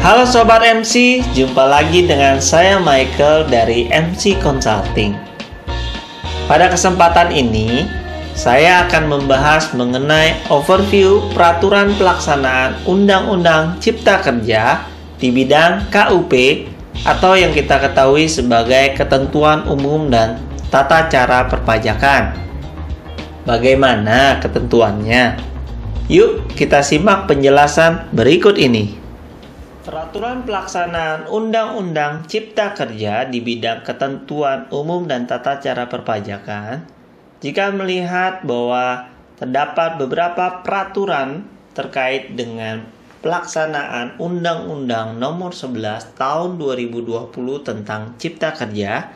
Halo Sobat MC, jumpa lagi dengan saya Michael dari MC Consulting. Pada kesempatan ini, saya akan membahas mengenai overview peraturan pelaksanaan Undang-Undang Cipta Kerja di bidang KUP atau yang kita ketahui sebagai Ketentuan Umum dan Tata Cara Perpajakan. Bagaimana ketentuannya? Yuk kita simak penjelasan berikut ini. Peraturan pelaksanaan Undang-Undang Cipta Kerja di bidang ketentuan umum dan tata cara perpajakan, jika melihat bahwa terdapat beberapa peraturan terkait dengan pelaksanaan Undang-Undang Nomor 11 Tahun 2020 tentang Cipta Kerja,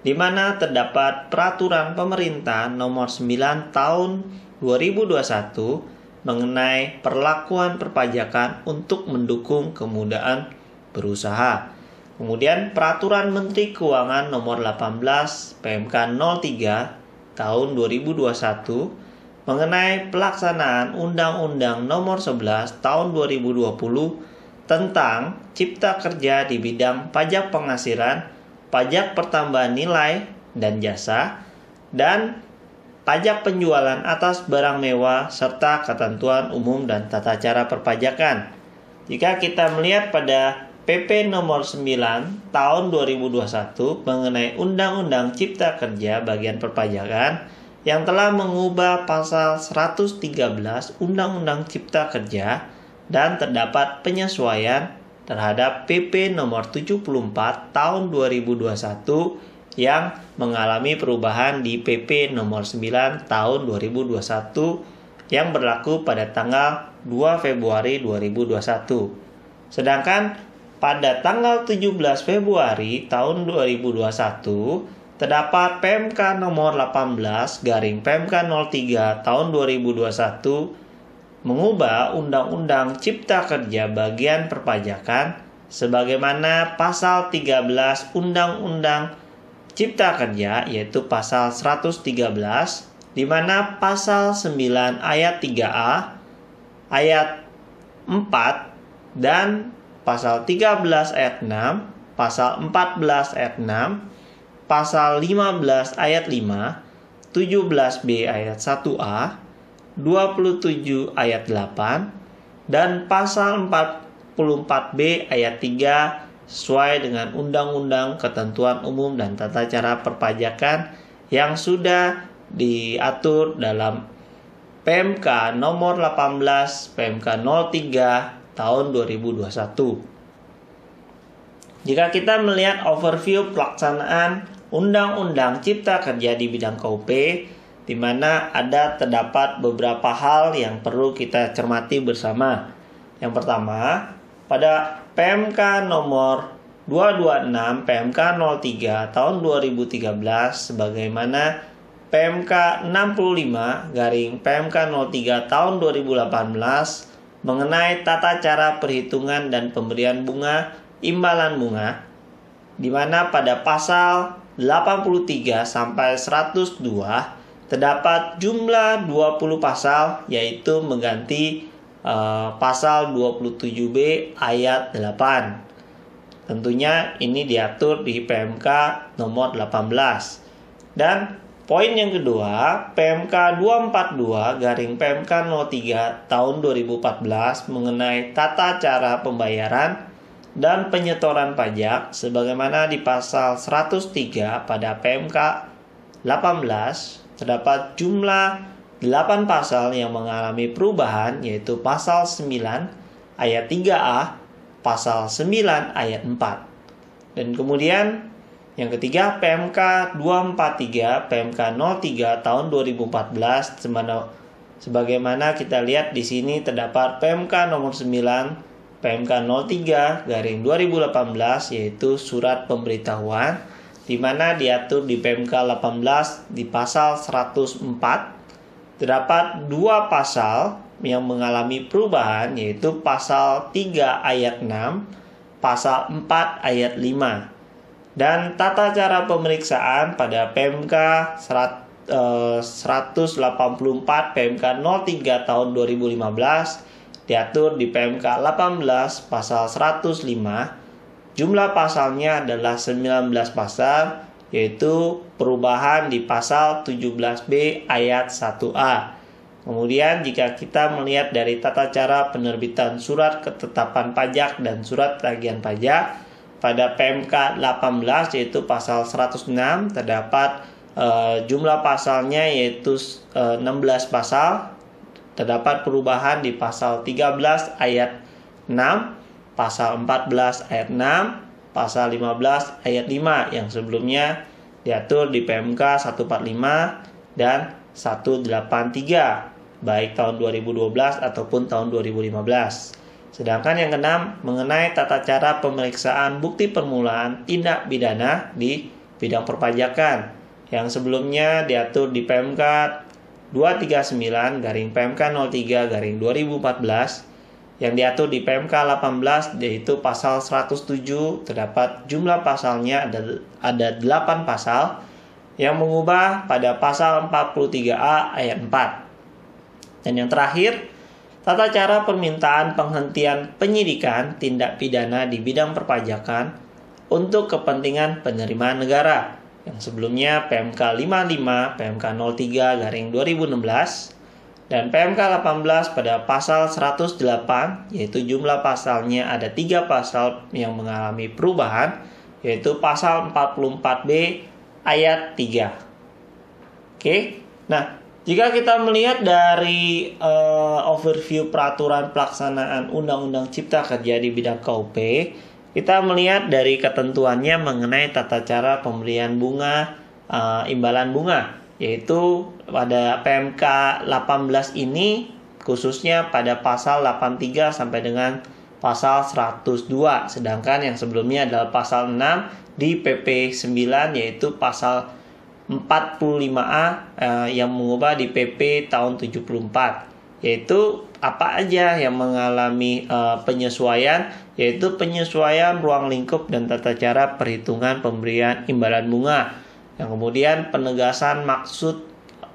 di mana terdapat peraturan pemerintah Nomor 9 Tahun 2021 mengenai perlakuan perpajakan untuk mendukung kemudahan berusaha. Kemudian Peraturan Menteri Keuangan Nomor 18 PMK 03 Tahun 2021 mengenai pelaksanaan Undang-Undang Nomor 11 Tahun 2020 tentang Cipta Kerja di bidang pajak penghasilan, pajak pertambahan nilai dan jasa, dan pajak penjualan atas barang mewah, serta ketentuan umum dan tata cara perpajakan. Jika kita melihat pada PP nomor 9 tahun 2021 mengenai Undang-Undang Cipta Kerja bagian perpajakan yang telah mengubah pasal 113 Undang-Undang Cipta Kerja dan terdapat penyesuaian terhadap PP nomor 74 tahun 2021 yang mengalami perubahan di PP nomor 9 tahun 2021 yang berlaku pada tanggal 2 Februari 2021. Sedangkan pada tanggal 17 Februari tahun 2021 terdapat PMK nomor 18 garing PMK 03 tahun 2021 mengubah Undang-Undang Cipta Kerja bagian perpajakan sebagaimana pasal 13 Undang-Undang Cipta Kerja, yaitu pasal 113, di mana pasal 9 ayat 3A, ayat 4, dan pasal 13 ayat 6, pasal 14 ayat 6, pasal 15 ayat 5, 17B ayat 1A, 27 ayat 8, dan pasal 44B ayat 3 sesuai dengan Undang-Undang Ketentuan Umum dan Tata Cara Perpajakan yang sudah diatur dalam PMK nomor 18 PMK 03 tahun 2021. Jika kita melihat overview pelaksanaan Undang-Undang Cipta Kerja di bidang KUP, di mana terdapat beberapa hal yang perlu kita cermati bersama. Yang pertama, pada PMK nomor 226 PMK 03 tahun 2013 sebagaimana PMK 65 garing PMK 03 tahun 2018 mengenai tata cara perhitungan dan pemberian bunga imbalan bunga, di mana pada pasal 83 sampai 102 terdapat jumlah 20 pasal, yaitu mengganti pasal 27B ayat 8. Tentunya ini diatur di PMK nomor 18. Dan poin yang kedua, PMK 242 garing PMK 03 tahun 2014 mengenai tata cara pembayaran dan penyetoran pajak sebagaimana di pasal 103 pada PMK 18 terdapat jumlah 8 pasal yang mengalami perubahan, yaitu pasal 9 ayat 3A, pasal 9 ayat 4. Dan kemudian yang ketiga, PMK 243 PMK 03 tahun 2014 sebagaimana kita lihat di sini terdapat PMK nomor 9 PMK 03 garing 2018, yaitu surat pemberitahuan, di mana diatur di PMK 18 di pasal 104. Terdapat 2 pasal yang mengalami perubahan, yaitu pasal 3 ayat 6, pasal 4 ayat 5. Dan tata cara pemeriksaan pada PMK 184 PMK 03 tahun 2015 diatur di PMK 18 pasal 105. Jumlah pasalnya adalah 19 pasal, yaitu perubahan di pasal 17B ayat 1A. Kemudian jika kita melihat dari tata cara penerbitan surat ketetapan pajak dan surat tagihan pajak, pada PMK 18 yaitu pasal 106 terdapat jumlah pasalnya yaitu 16 pasal. Terdapat perubahan di pasal 13 ayat 6, pasal 14 ayat 6, pasal 15 ayat 5 yang sebelumnya diatur di PMK 145 dan 183 baik tahun 2012 ataupun tahun 2015. Sedangkan yang keenam mengenai tata cara pemeriksaan bukti permulaan tindak pidana di bidang perpajakan yang sebelumnya diatur di PMK 239 garing PMK 03 garing 2014, yang diatur di PMK 18 yaitu pasal 107. Terdapat jumlah pasalnya ada 8 pasal yang mengubah pada pasal 43A ayat 4. Dan yang terakhir, tata cara permintaan penghentian penyidikan tindak pidana di bidang perpajakan untuk kepentingan penerimaan negara, yang sebelumnya PMK 55, PMK 03 garing 2016, dan PMK 18 pada pasal 108, yaitu jumlah pasalnya ada 3 pasal yang mengalami perubahan, yaitu pasal 44B ayat 3. Oke, nah jika kita melihat dari overview peraturan pelaksanaan Undang-Undang Cipta Kerja di bidang KUP, kita melihat dari ketentuannya mengenai tata cara pemberian bunga, imbalan bunga, yaitu pada PMK 18 ini khususnya pada pasal 83 sampai dengan pasal 102, sedangkan yang sebelumnya adalah pasal 6 di PP 9 yaitu pasal 45A yang mengubah di PP tahun 74, yaitu apa aja yang mengalami penyesuaian, yaitu penyesuaian ruang lingkup dan tata cara perhitungan pemberian imbalan bunga, yang kemudian penegasan maksud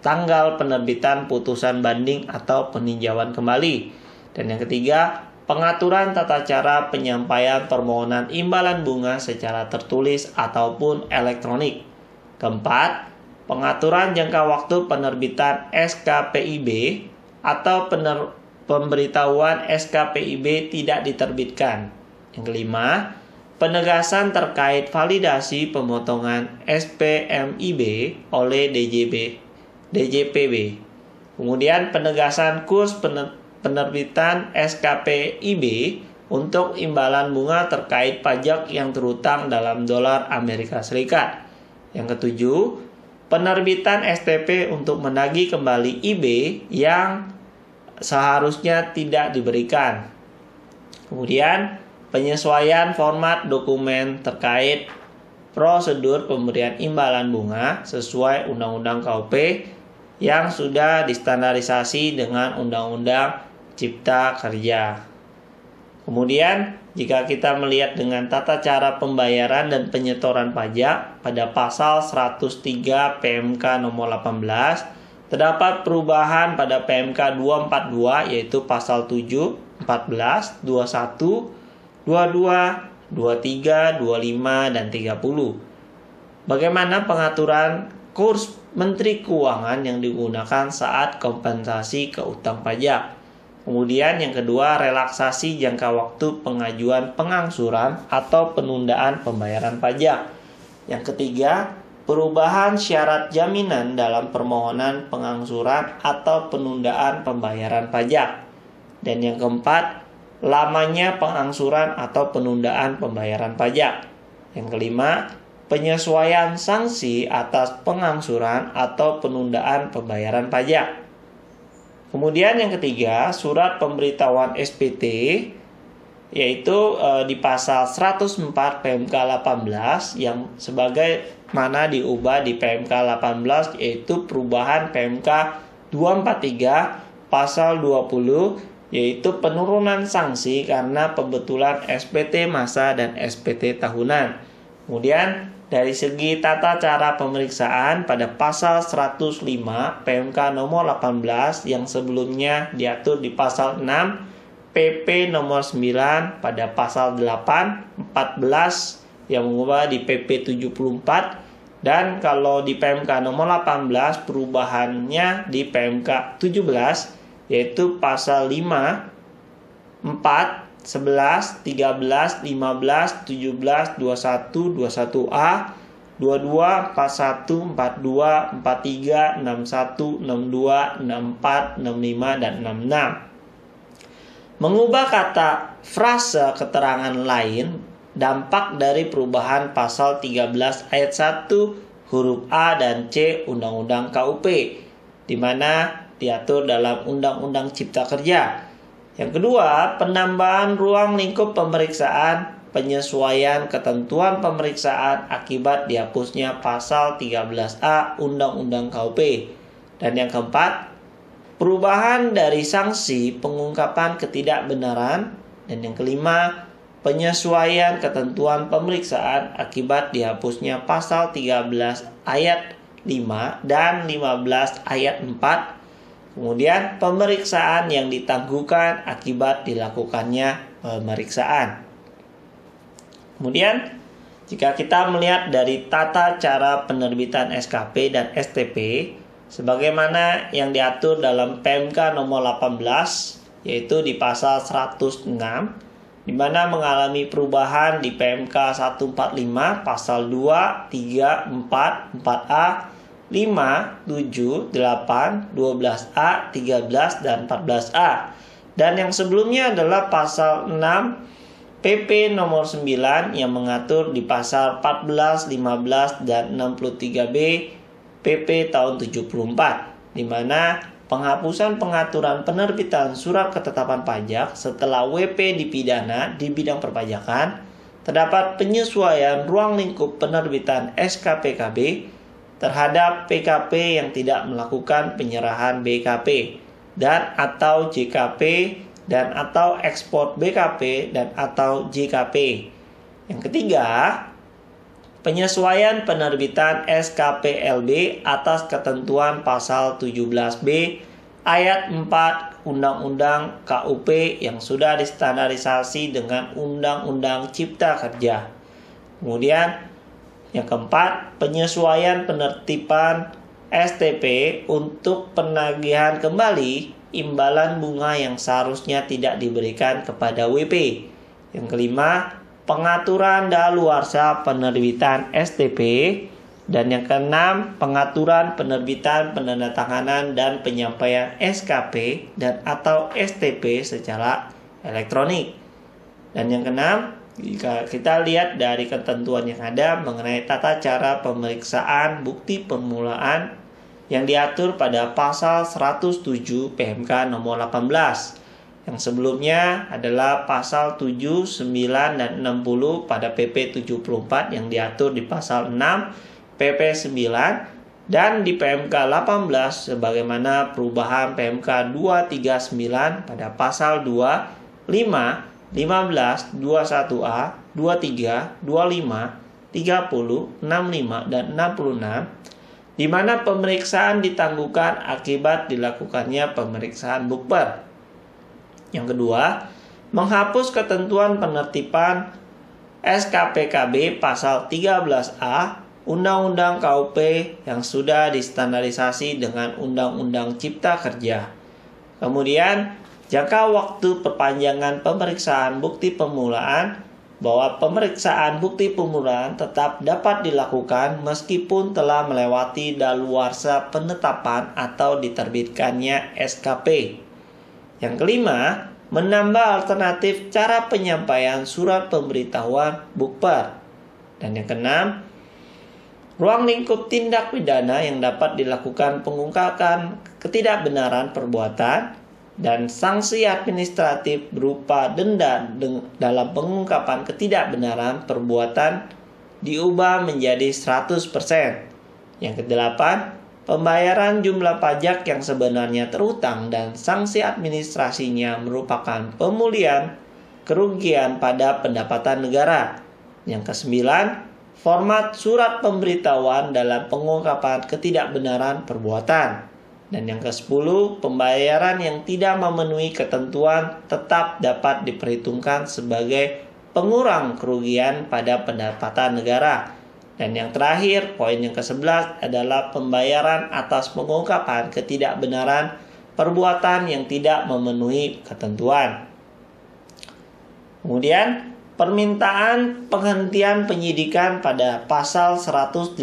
tanggal penerbitan putusan banding atau peninjauan kembali, dan yang ketiga pengaturan tata cara penyampaian permohonan imbalan bunga secara tertulis ataupun elektronik. Keempat, pengaturan jangka waktu penerbitan SKPIB atau pemberitahuan SKPIB tidak diterbitkan. Yang kelima, penegasan terkait validasi pemotongan SPMIB oleh DJPB. Kemudian penegasan kurs penerbitan SKPIB untuk imbalan bunga terkait pajak yang terutang dalam dolar Amerika Serikat. Yang ketujuh, penerbitan STP untuk menagih kembali IB yang seharusnya tidak diberikan. Kemudian, penyesuaian format dokumen terkait prosedur pemberian imbalan bunga sesuai Undang-Undang KUP yang sudah distandarisasi dengan Undang-Undang Cipta Kerja. Kemudian, jika kita melihat dengan tata cara pembayaran dan penyetoran pajak pada pasal 103 PMK nomor 18, terdapat perubahan pada PMK 242 yaitu pasal 7, 14, 21, 22, 23, 25, dan 30. Bagaimana pengaturan kurs Menteri Keuangan yang digunakan saat kompensasi ke utang pajak. Kemudian yang kedua, relaksasi jangka waktu pengajuan pengangsuran atau penundaan pembayaran pajak. Yang ketiga, perubahan syarat jaminan dalam permohonan pengangsuran atau penundaan pembayaran pajak. Dan yang keempat, lamanya pengangsuran atau penundaan pembayaran pajak. Yang kelima, penyesuaian sanksi atas pengangsuran atau penundaan pembayaran pajak. Kemudian yang ketiga, surat pemberitahuan SPT, yaitu di pasal 104 PMK 18 yang sebagai mana diubah di PMK 18 yaitu perubahan PMK 243 pasal 20 yaitu penurunan sanksi karena pembetulan SPT masa dan SPT tahunan. Kemudian dari segi tata cara pemeriksaan pada pasal 105 PMK nomor 18 yang sebelumnya diatur di pasal 6 PP nomor 9 pada pasal 8, 14 yang mengubah di PP 74, dan kalau di PMK nomor 18 perubahannya di PMK 17 yaitu pasal 5, 4, 11, 13, 15, 17, 21, 21A, 22, 41, 42, 43, 61, 62, 64, 65, dan 66. Mengubah kata frase keterangan lain dampak dari perubahan pasal 13 ayat 1 huruf A dan C Undang-Undang KUP, di mana diatur dalam Undang-Undang Cipta Kerja. Yang kedua, penambahan ruang lingkup pemeriksaan, penyesuaian ketentuan pemeriksaan akibat dihapusnya pasal 13A Undang-Undang KUP. Dan yang keempat, perubahan dari sanksi pengungkapan ketidakbenaran. Dan yang kelima, penyesuaian ketentuan pemeriksaan akibat dihapusnya pasal 13 ayat 5 dan 15 ayat 4. Kemudian pemeriksaan yang ditangguhkan akibat dilakukannya pemeriksaan. Kemudian jika kita melihat dari tata cara penerbitan SKP dan STP sebagaimana yang diatur dalam PMK nomor 18 yaitu di pasal 106, di mana mengalami perubahan di PMK 145 pasal 2, 3, 4, 4A, 5, 7, 8, 12A, 13, dan 14A. Dan yang sebelumnya adalah pasal 6 PP nomor 9 yang mengatur di pasal 14, 15, dan 63B PP tahun 74, di mana penghapusan pengaturan penerbitan surat ketetapan pajak setelah WP dipidana di bidang perpajakan, terdapat penyesuaian ruang lingkup penerbitan SKPKB terhadap PKP yang tidak melakukan penyerahan BKP dan atau JKP dan atau ekspor BKP dan atau JKP. Yang ketiga, penyesuaian penerbitan SKPLB atas ketentuan pasal 17B ayat 4 Undang-Undang KUP yang sudah distandarisasi dengan Undang-Undang Cipta Kerja. Kemudian yang keempat, penyesuaian penertiban STP untuk penagihan kembali imbalan bunga yang seharusnya tidak diberikan kepada WP. Yang kelima, pengaturan daluarsa penerbitan STP. Dan yang keenam, pengaturan penerbitan, penandatanganan, dan penyampaian SKP dan atau STP secara elektronik. Dan yang keenam, jika kita lihat dari ketentuan yang ada mengenai tata cara pemeriksaan bukti permulaan yang diatur pada pasal 107 PMK nomor 18. Yang sebelumnya adalah pasal 7, 9, dan 60 pada PP 74 yang diatur di pasal 6 PP 9 dan di PMK 18 sebagaimana perubahan PMK 239 pada pasal 2, 5, 15, 21A, 23, 25, 30, 65, dan 66, di mana pemeriksaan ditangguhkan akibat dilakukannya pemeriksaan bukber. Yang kedua, menghapus ketentuan penertiban SKPKB pasal 13A Undang-Undang KUP yang sudah distandarisasi dengan Undang-Undang Cipta Kerja. Kemudian, jangka waktu perpanjangan pemeriksaan bukti permulaan bahwa pemeriksaan bukti permulaan tetap dapat dilakukan meskipun telah melewati daluarsa penetapan atau diterbitkannya SKP. Yang kelima, menambah alternatif cara penyampaian surat pemberitahuan bukber. Dan yang keenam, ruang lingkup tindak pidana yang dapat dilakukan pengungkapan ketidakbenaran perbuatan dan sanksi administratif berupa denda dalam pengungkapan ketidakbenaran perbuatan diubah menjadi 100%. Yang kedelapan, pembayaran jumlah pajak yang sebenarnya terutang dan sanksi administrasinya merupakan pemulihan kerugian pada pendapatan negara. Yang kesembilan, format surat pemberitahuan dalam pengungkapan ketidakbenaran perbuatan. Dan yang ke-10, pembayaran yang tidak memenuhi ketentuan tetap dapat diperhitungkan sebagai pengurang kerugian pada pendapatan negara. Dan yang terakhir, poin yang ke-11 adalah pembayaran atas pengungkapan ketidakbenaran perbuatan yang tidak memenuhi ketentuan. Kemudian, permintaan penghentian penyidikan pada pasal 108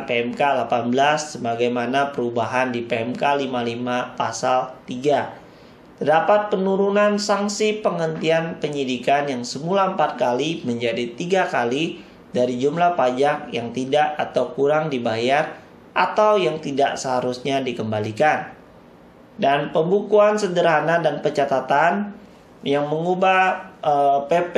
PMK 18 sebagaimana perubahan di PMK 55 pasal 3. Terdapat penurunan sanksi penghentian penyidikan yang semula 4 kali menjadi 3 kali dari jumlah pajak yang tidak atau kurang dibayar atau yang tidak seharusnya dikembalikan. Dan pembukuan sederhana dan pencatatan yang mengubah PP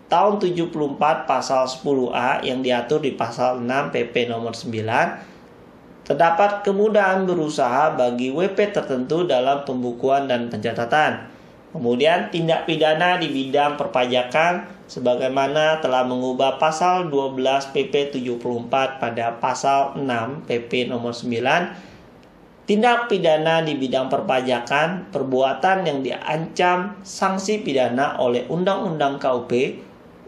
tahun 74 pasal 10A yang diatur di pasal 6 PP nomor 9, terdapat kemudahan berusaha bagi WP tertentu dalam pembukuan dan pencatatan. Kemudian tindak pidana di bidang perpajakan sebagaimana telah mengubah pasal 12 PP 74 pada pasal 6 PP nomor 9. Tindak pidana di bidang perpajakan, perbuatan yang diancam sanksi pidana oleh Undang-Undang KUP,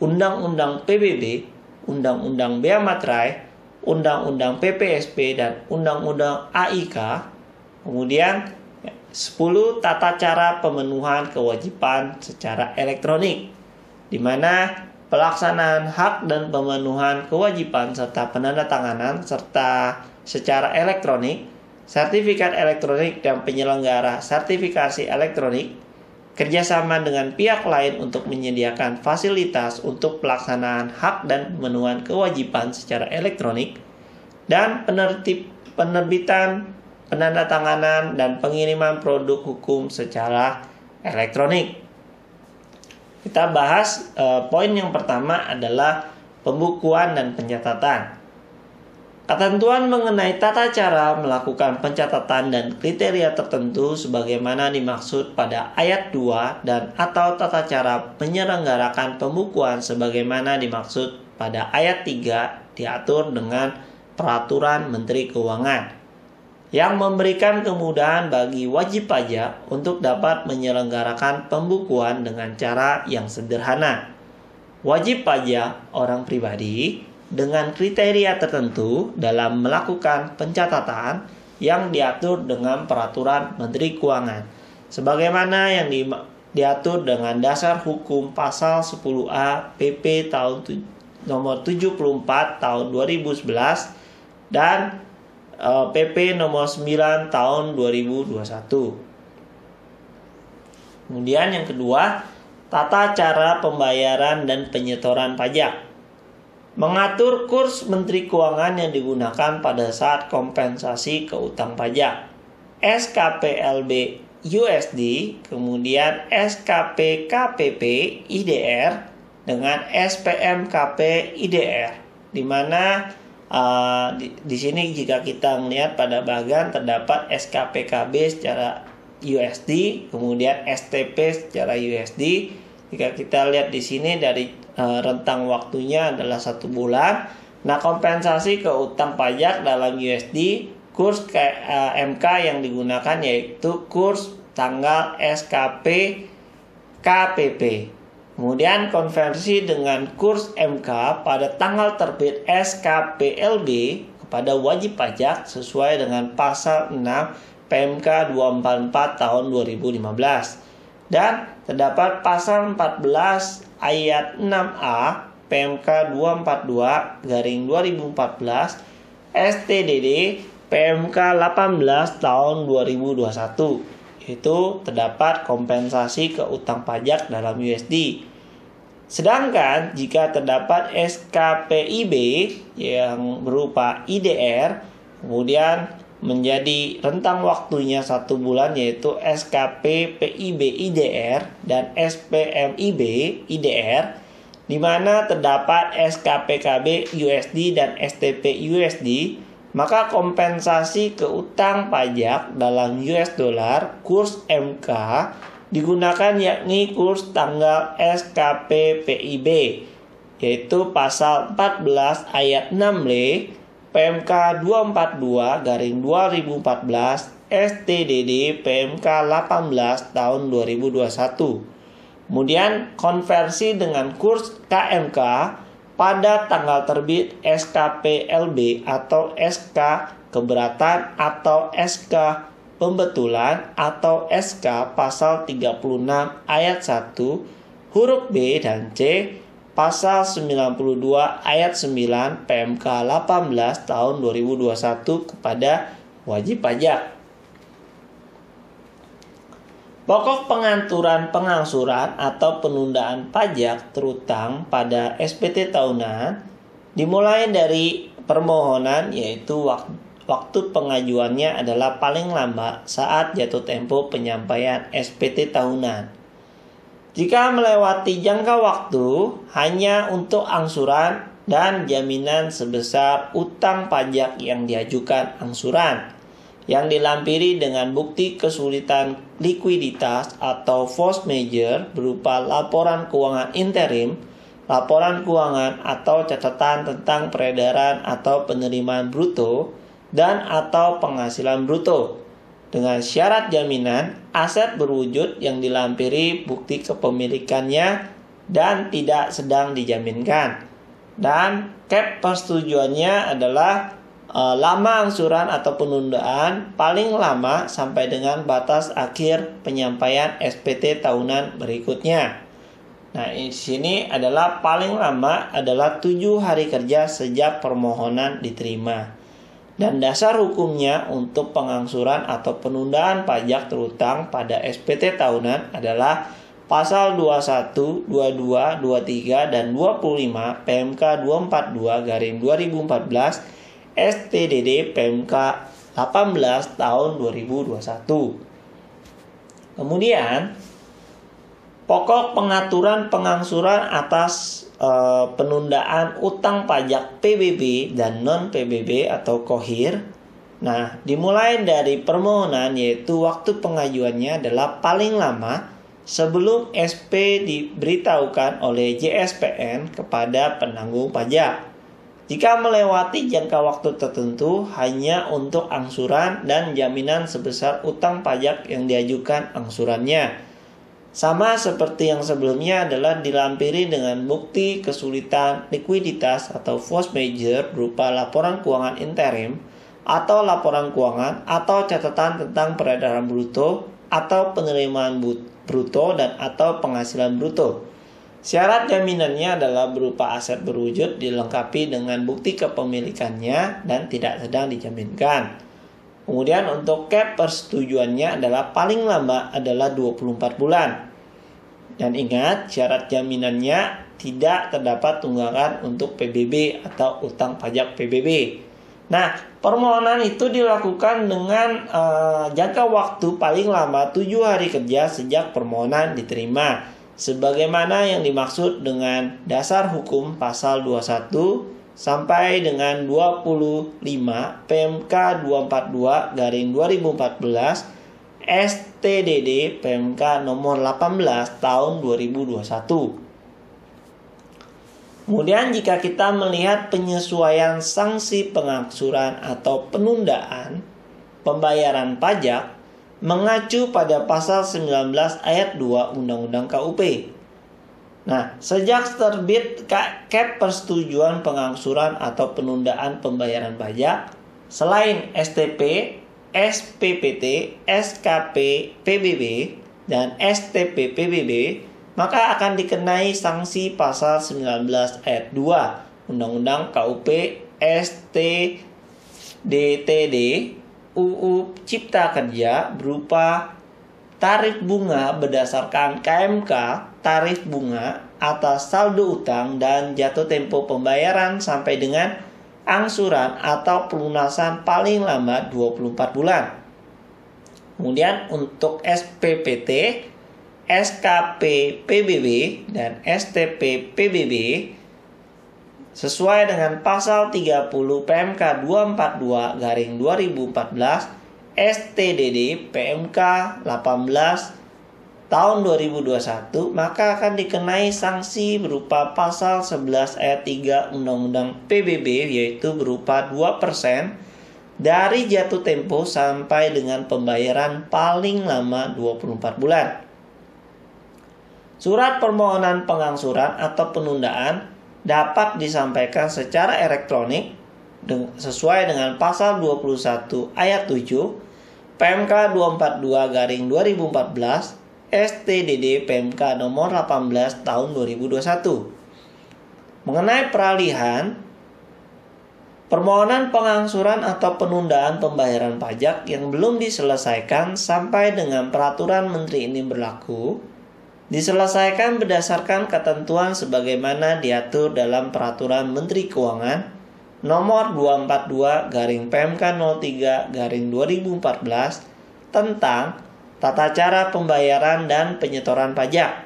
Undang-Undang PBB, Undang-Undang Bea Materai, Undang-Undang PPSP, dan Undang-Undang AIK. Kemudian 10. Tata cara pemenuhan kewajiban secara elektronik, di mana pelaksanaan hak dan pemenuhan kewajiban serta penandatanganan serta secara elektronik, sertifikat elektronik dan penyelenggara sertifikasi elektronik, kerjasama dengan pihak lain untuk menyediakan fasilitas untuk pelaksanaan hak dan pemenuhan kewajiban secara elektronik, dan penerbitan, penandatanganan, dan pengiriman produk hukum secara elektronik. Kita bahas poin yang pertama adalah pembukuan dan pencatatan. Ketentuan mengenai tata cara melakukan pencatatan dan kriteria tertentu sebagaimana dimaksud pada ayat 2 dan atau tata cara menyelenggarakan pembukuan sebagaimana dimaksud pada ayat 3 diatur dengan Peraturan Menteri Keuangan yang memberikan kemudahan bagi wajib pajak untuk dapat menyelenggarakan pembukuan dengan cara yang sederhana. Wajib pajak orang pribadi dengan kriteria tertentu dalam melakukan pencatatan yang diatur dengan Peraturan Menteri Keuangan sebagaimana yang diatur dengan dasar hukum pasal 10A PP tahun nomor 74 tahun 2011 dan PP nomor 9 tahun 2021. Kemudian yang kedua, tata cara pembayaran dan penyetoran pajak. Mengatur kurs Menteri Keuangan yang digunakan pada saat kompensasi ke utang pajak. SKPLB USD, kemudian SKP KPP IDR dengan SPM KP IDR, di mana di sini jika kita melihat pada bagian terdapat SKPKB secara USD, kemudian STP secara USD. Jika kita lihat di sini dari rentang waktunya adalah 1 bulan. Nah, kompensasi ke utang pajak dalam USD, kurs MK yang digunakan yaitu kurs tanggal SKP KPP. Kemudian konversi dengan kurs MK pada tanggal terbit SKPLB kepada wajib pajak sesuai dengan pasal 6 PMK 244 tahun 2015. Dan terdapat pasal 14 ayat 6A PMK 242 garing 2014 STDD PMK 18 tahun 2021. Itu terdapat kompensasi ke utang pajak dalam USD. Sedangkan jika terdapat SKPIB yang berupa IDR, kemudian menjadi rentang waktunya 1 bulan yaitu SKP PIB IDR dan SPMIB IDR, di mana terdapat SKPKB USD dan STP USD, maka kompensasi ke utang pajak dalam US dollar kurs MK digunakan yakni kurs tanggal SKP PIB, yaitu pasal 14 ayat 6 PMK 242 garing 2014 STDD PMK 18 tahun 2021. Kemudian konversi dengan kurs KMK pada tanggal terbit SKPLB atau SK keberatan atau SK pembetulan atau SK pasal 36 ayat 1 huruf B dan C, pasal 92 ayat 9 PMK 18 tahun 2021 kepada wajib pajak. Pokok pengaturan pengangsuran atau penundaan pajak terutang pada SPT tahunan dimulai dari permohonan, yaitu waktu pengajuannya adalah paling lambat saat jatuh tempo penyampaian SPT tahunan. Jika melewati jangka waktu hanya untuk angsuran dan jaminan sebesar utang pajak yang diajukan angsuran, yang dilampiri dengan bukti kesulitan likuiditas atau force majeure berupa laporan keuangan interim, laporan keuangan atau catatan tentang peredaran atau penerimaan bruto dan atau penghasilan bruto, dengan syarat jaminan aset berwujud yang dilampiri bukti kepemilikannya dan tidak sedang dijaminkan. Dan cap persetujuannya adalah lama angsuran atau penundaan paling lama sampai dengan batas akhir penyampaian SPT tahunan berikutnya. Nah, di sini adalah paling lama adalah 7 hari kerja sejak permohonan diterima. Dan dasar hukumnya untuk pengangsuran atau penundaan pajak terutang pada SPT tahunan adalah pasal 21, 22, 23, dan 25 PMK 242/2014 STDD PMK 18 tahun 2021. Kemudian, pokok pengaturan pengangsuran atas penundaan utang pajak PBB dan non-PBB atau KOHIR. Nah, dimulai dari permohonan, yaitu waktu pengajuannya adalah paling lama sebelum SP diberitahukan oleh JSPN kepada penanggung pajak. Jika melewati jangka waktu tertentu hanya untuk angsuran dan jaminan sebesar utang pajak yang diajukan angsurannya. Sama seperti yang sebelumnya adalah dilampiri dengan bukti kesulitan likuiditas atau force majeure berupa laporan keuangan interim atau laporan keuangan atau catatan tentang peredaran bruto atau penerimaan bruto dan atau penghasilan bruto. Syarat jaminannya adalah berupa aset berwujud dilengkapi dengan bukti kepemilikannya dan tidak sedang dijaminkan. Kemudian untuk cap persetujuannya adalah paling lama adalah 24 bulan. Dan ingat, syarat jaminannya tidak terdapat tunggakan untuk PBB atau utang pajak PBB. Nah, permohonan itu dilakukan dengan jangka waktu paling lama 7 hari kerja sejak permohonan diterima, sebagaimana yang dimaksud dengan dasar hukum pasal 21 sampai dengan 25 PMK 242/2014 STDD PMK nomor 18 tahun 2021. Kemudian jika kita melihat penyesuaian sanksi pengangsuran atau penundaan pembayaran pajak mengacu pada pasal 19 ayat 2 Undang-Undang KUP. Nah, sejak terbit cap persetujuan pengangsuran atau penundaan pembayaran pajak, selain STP, SPPT, SKP, PBB, dan STP PBB, maka akan dikenai sanksi pasal 19 ayat 2 Undang-Undang KUP STDTD UU Cipta Kerja berupa tarif bunga berdasarkan KMK, tarif bunga atas saldo utang dan jatuh tempo pembayaran sampai dengan angsuran atau pelunasan paling lama 24 bulan. Kemudian untuk SPPT, SKP PBB, dan STP PBB sesuai dengan pasal 30 PMK 242/2014 STDD PMK 18 tahun 2021, maka akan dikenai sanksi berupa pasal 11 ayat 3 Undang-Undang PBB, yaitu berupa 2% dari jatuh tempo sampai dengan pembayaran paling lama 24 bulan. Surat permohonan pengangsuran atau penundaan dapat disampaikan secara elektronik sesuai dengan pasal 21 ayat 7 PMK 242/2014 STDD PMK nomor 18 tahun 2021. Mengenai peralihan, permohonan pengangsuran atau penundaan pembayaran pajak yang belum diselesaikan sampai dengan peraturan menteri ini berlaku, diselesaikan berdasarkan ketentuan sebagaimana diatur dalam peraturan Menteri Keuangan nomor 242/PMK 03/2014 tentang tata cara pembayaran dan penyetoran pajak.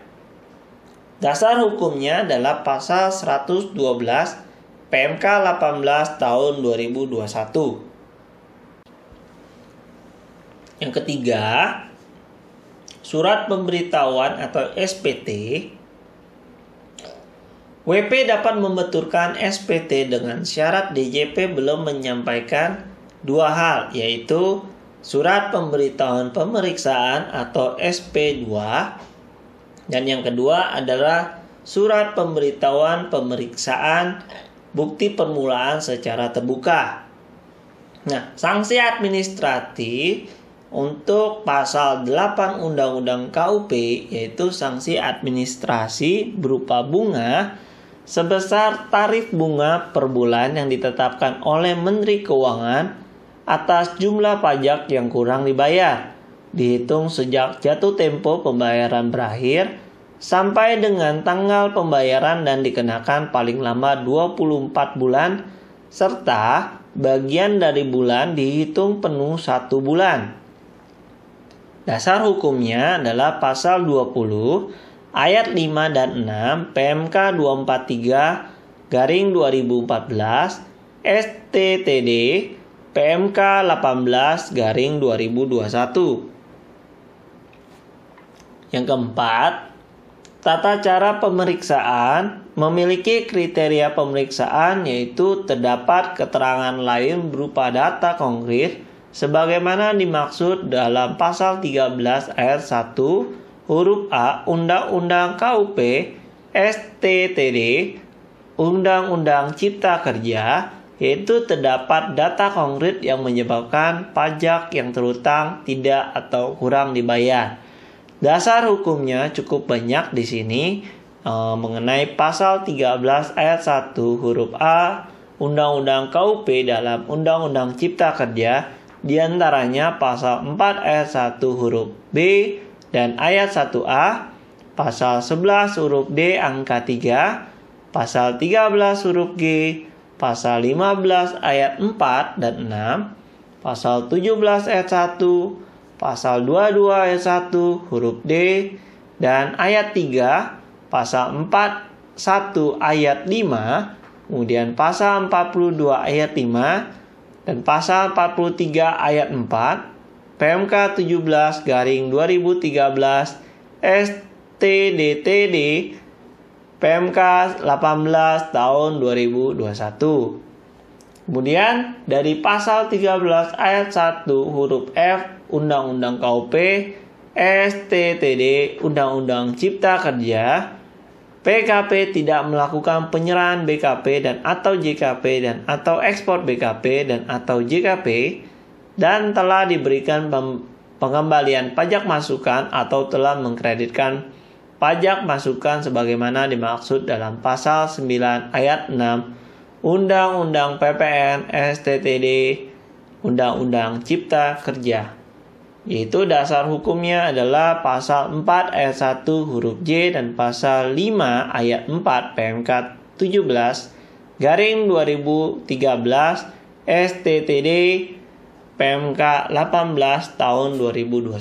Dasar hukumnya adalah pasal 112 PMK 18 tahun 2021. Yang ketiga, surat pemberitahuan atau SPT. WP dapat membenturkan SPT dengan syarat DJP belum menyampaikan dua hal, yaitu surat pemberitahuan pemeriksaan atau SP2, dan yang kedua adalah surat pemberitahuan pemeriksaan bukti permulaan secara terbuka. Nah, sanksi administratif untuk pasal 8 Undang-Undang KUP yaitu sanksi administrasi berupa bunga sebesar tarif bunga per bulan yang ditetapkan oleh Menteri Keuangan atas jumlah pajak yang kurang dibayar, dihitung sejak jatuh tempo pembayaran berakhir sampai dengan tanggal pembayaran dan dikenakan paling lama 24 bulan serta bagian dari bulan dihitung penuh 1 bulan. Dasar hukumnya adalah pasal 20 ayat 5 dan 6 PMK 243/2014 STTD PMK 18/2021. Yang keempat, tata cara pemeriksaan memiliki kriteria pemeriksaan yaitu terdapat keterangan lain berupa data konkret sebagaimana dimaksud dalam pasal 13 ayat 1 huruf A Undang-Undang KUP STTD Undang-Undang Cipta Kerja, yaitu terdapat data konkret yang menyebabkan pajak yang terutang tidak atau kurang dibayar. Dasar hukumnya cukup banyak di sini mengenai pasal 13 ayat 1 huruf A Undang-Undang KUP dalam Undang-Undang Cipta Kerja, diantaranya pasal 4 ayat 1 huruf B dan ayat 1A, pasal 11 huruf D angka 3, pasal 13 huruf G, pasal 15 ayat 4 dan 6, pasal 17 ayat 1, pasal 22 ayat 1 huruf D, dan ayat 3, pasal 41 ayat 5, kemudian pasal 42 ayat 5, dan pasal 43 ayat 4, PMK 17/2013 STDTD PMK 18 tahun 2021. Kemudian dari pasal 13 ayat 1 huruf F Undang-Undang KUP STTD Undang-Undang Cipta Kerja, PKP tidak melakukan penyerahan BKP dan atau JKP dan atau ekspor BKP dan atau JKP dan telah diberikan pengembalian pajak masukan atau telah mengkreditkan pajak masukan sebagaimana dimaksud dalam pasal 9 ayat 6 Undang-Undang PPN STTD Undang-Undang Cipta Kerja. Yaitu dasar hukumnya adalah pasal 4 ayat 1 huruf J dan pasal 5 ayat 4 PMK 17/2013 STTD PMK 18 tahun 2021.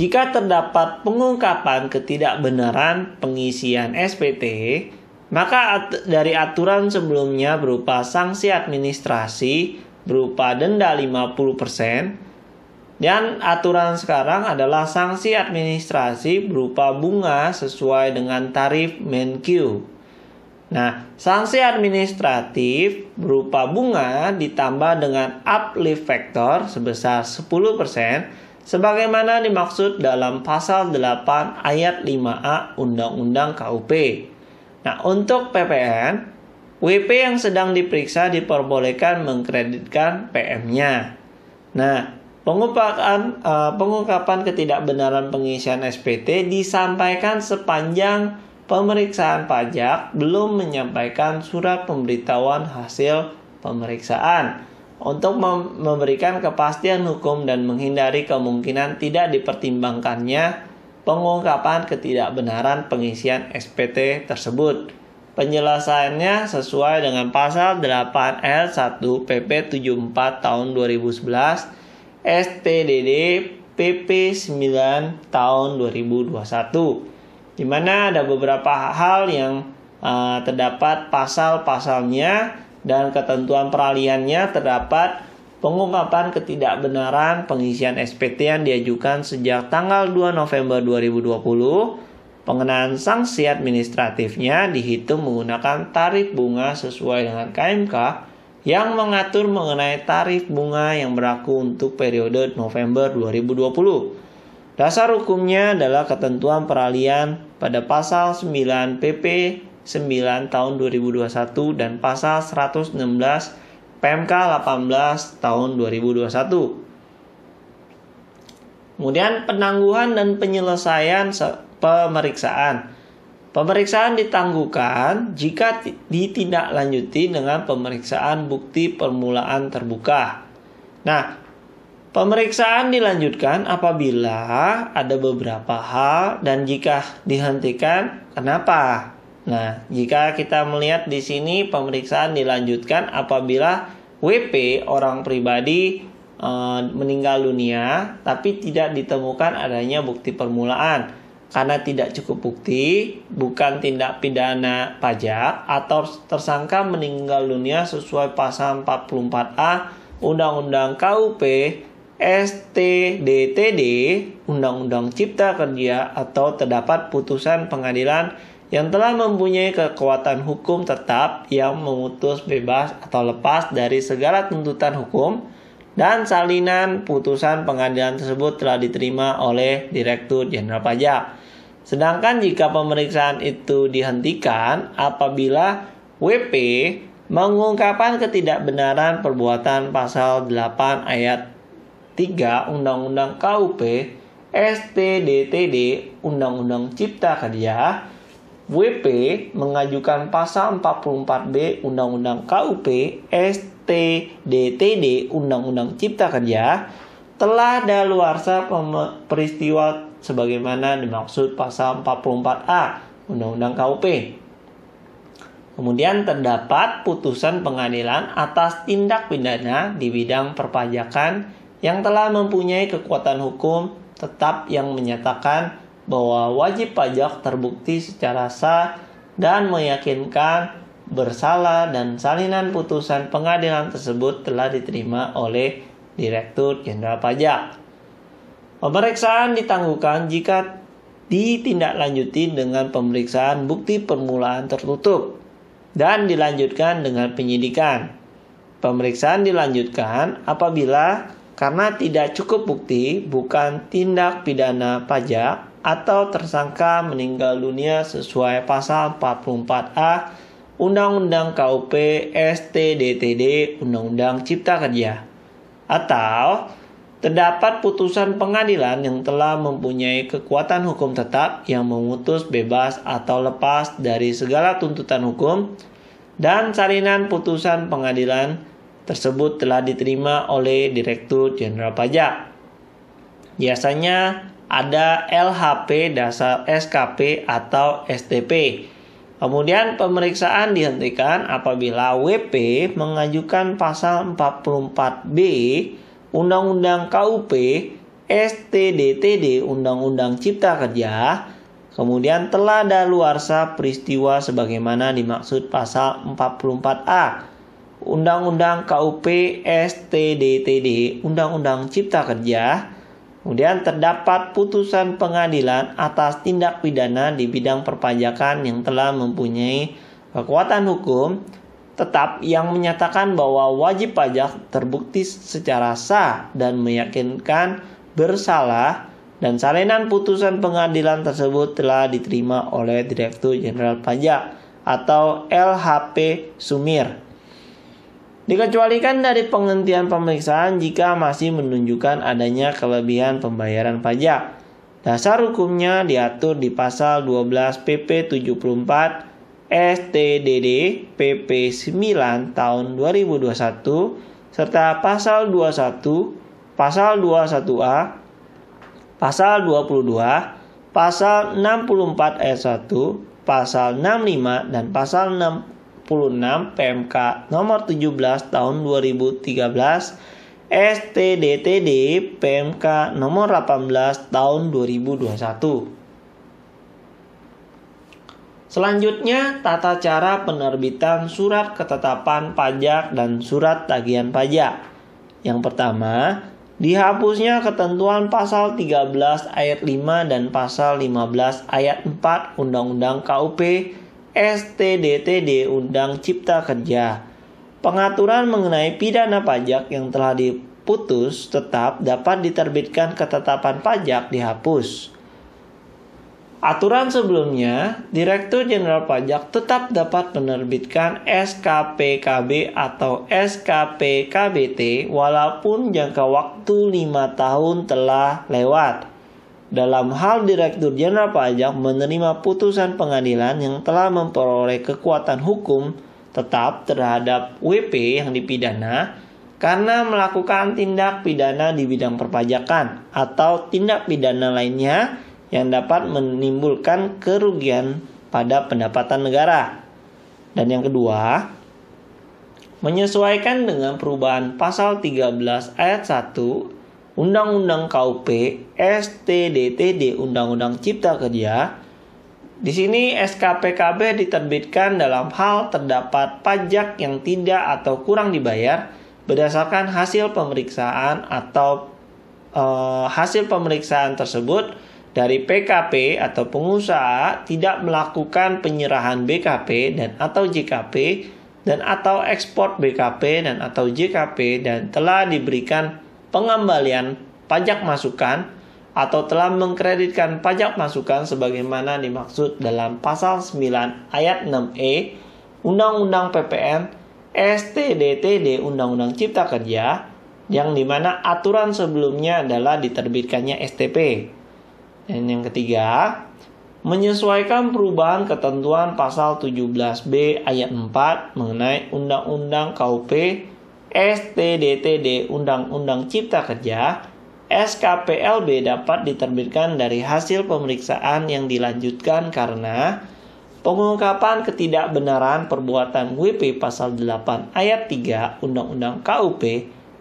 Jika terdapat pengungkapan ketidakbenaran pengisian SPT, maka dari aturan sebelumnya berupa sanksi administrasi berupa denda 50% dan aturan sekarang adalah sanksi administrasi berupa bunga sesuai dengan tarif Menkyu. Nah, sanksi administratif berupa bunga ditambah dengan uplift factor sebesar 10% sebagaimana dimaksud dalam pasal 8 ayat 5A Undang-Undang KUP. Nah, untuk PPN, WP yang sedang diperiksa diperbolehkan mengkreditkan PM-nya. Nah, pengungkapan ketidakbenaran pengisian SPT disampaikan sepanjang pemeriksaan pajak belum menyampaikan surat pemberitahuan hasil pemeriksaan untuk memberikan kepastian hukum dan menghindari kemungkinan tidak dipertimbangkannya pengungkapan ketidakbenaran pengisian SPT tersebut. Penjelasannya sesuai dengan pasal 8 ayat 1 PP 74 tahun 2011 STDD PP 9 tahun 2021. Di mana ada beberapa hal yang terdapat pasal-pasalnya dan ketentuan peralihannya. Terdapat pengungkapan ketidakbenaran pengisian SPT yang diajukan sejak tanggal 2 November 2020. Pengenaan sanksi administratifnya dihitung menggunakan tarif bunga sesuai dengan KMK yang mengatur mengenai tarif bunga yang berlaku untuk periode November 2020. Dasar hukumnya adalah ketentuan peralihan pada pasal 9 PP 9 tahun 2021 dan pasal 116 PMK 18 tahun 2021. Kemudian penangguhan dan penyelesaian pemeriksaan. Pemeriksaan ditangguhkan jika ditindaklanjuti dengan pemeriksaan bukti permulaan terbuka. Nah, pemeriksaan dilanjutkan apabila ada beberapa hal dan jika dihentikan, kenapa? Nah, jika kita melihat di sini pemeriksaan dilanjutkan apabila WP orang pribadi meninggal dunia tapi tidak ditemukan adanya bukti permulaan karena tidak cukup bukti, bukan tindak pidana pajak atau tersangka meninggal dunia sesuai pasal 44A Undang-Undang KUP STDTD, Undang-Undang Cipta Kerja, atau terdapat putusan pengadilan yang telah mempunyai kekuatan hukum tetap yang memutus bebas atau lepas dari segala tuntutan hukum dan salinan putusan pengadilan tersebut telah diterima oleh Direktur Jenderal Pajak. Sedangkan jika pemeriksaan itu dihentikan apabila WP mengungkapkan ketidakbenaran perbuatan pasal 8 ayat 3 Undang-Undang KUP STDTD Undang-Undang Cipta Kerja, WP mengajukan pasal 44B Undang-Undang KUP STDTD Undang-Undang Cipta Kerja, telah daluarsa peristiwa sebagaimana dimaksud pasal 44A Undang-Undang KUP. Kemudian terdapat putusan pengadilan atas tindak pidana di bidang perpajakan yang telah mempunyai kekuatan hukum tetap yang menyatakan bahwa wajib pajak terbukti secara sah dan meyakinkan bersalah dan salinan putusan pengadilan tersebut telah diterima oleh Direktur Jenderal Pajak. Pemeriksaan ditangguhkan jika ditindaklanjuti dengan pemeriksaan bukti permulaan tertutup dan dilanjutkan dengan penyidikan. Pemeriksaan dilanjutkan apabila karena tidak cukup bukti, bukan tindak pidana pajak atau tersangka meninggal dunia sesuai pasal 44A Undang-Undang KUP STDTD Undang-Undang Cipta Kerja, atau terdapat putusan pengadilan yang telah mempunyai kekuatan hukum tetap yang memutus bebas atau lepas dari segala tuntutan hukum dan salinan putusan pengadilan tersebut telah diterima oleh Direktur Jenderal Pajak. Biasanya ada LHP dasar SKP atau STP. Kemudian pemeriksaan dihentikan apabila WP mengajukan pasal 44B Undang-Undang KUP STDTD Undang-Undang Cipta Kerja, kemudian telah daluarsa peristiwa sebagaimana dimaksud pasal 44A Undang-Undang KUP STDTD Undang-Undang Cipta Kerja. Kemudian terdapat putusan pengadilan atas tindak pidana di bidang perpajakan yang telah mempunyai kekuatan hukum tetap yang menyatakan bahwa wajib pajak terbukti secara sah dan meyakinkan bersalah, dan salinan putusan pengadilan tersebut telah diterima oleh Direktur Jenderal Pajak atau LHP Sumir. Dikecualikan dari penghentian pemeriksaan jika masih menunjukkan adanya kelebihan pembayaran pajak. Dasar hukumnya diatur di pasal 12 PP 74 STDD PP 9 tahun 2021 serta pasal 21, pasal 21A, pasal 22, pasal 64 ayat 1, pasal 65 dan pasal 66 PMK nomor 17 tahun 2013 STDTD PMK nomor 18 tahun 2021. Selanjutnya, tata cara penerbitan surat ketetapan pajak dan surat tagihan pajak. Yang pertama, dihapusnya ketentuan pasal 13 ayat 5 dan pasal 15 ayat 4 Undang-Undang KUP STDTD Undang Cipta Kerja. Pengaturan mengenai pidana pajak yang telah diputus tetap dapat diterbitkan ketetapan pajak dihapus. Aturan sebelumnya, Direktur Jenderal Pajak tetap dapat menerbitkan SKPKB atau SKPKBT walaupun jangka waktu 5 tahun telah lewat. Dalam hal Direktur Jenderal Pajak menerima putusan pengadilan yang telah memperoleh kekuatan hukum tetap terhadap WP yang dipidana karena melakukan tindak pidana di bidang perpajakan atau tindak pidana lainnya yang dapat menimbulkan kerugian pada pendapatan negara. Dan yang kedua, menyesuaikan dengan perubahan pasal 13 ayat 1 Undang-Undang KUP STDTD Undang-Undang Cipta Kerja. Di sini SKPKB diterbitkan dalam hal terdapat pajak yang tidak atau kurang dibayar berdasarkan hasil pemeriksaan atau hasil pemeriksaan tersebut dari PKP atau pengusaha tidak melakukan penyerahan BKP dan atau JKP dan atau ekspor BKP dan atau JKP dan telah diberikan pengembalian pajak masukan atau telah mengkreditkan pajak masukan sebagaimana dimaksud dalam pasal 9 ayat 6E Undang-Undang PPN STDTD Undang-Undang Cipta Kerja, yang dimana aturan sebelumnya adalah diterbitkannya STP. Dan yang ketiga, menyesuaikan perubahan ketentuan pasal 17B ayat 4 mengenai Undang-Undang KUP STDTD Undang-Undang Cipta Kerja. SKPLB dapat diterbitkan dari hasil pemeriksaan yang dilanjutkan karena pengungkapan ketidakbenaran perbuatan WP pasal 8 ayat 3 Undang-Undang KUP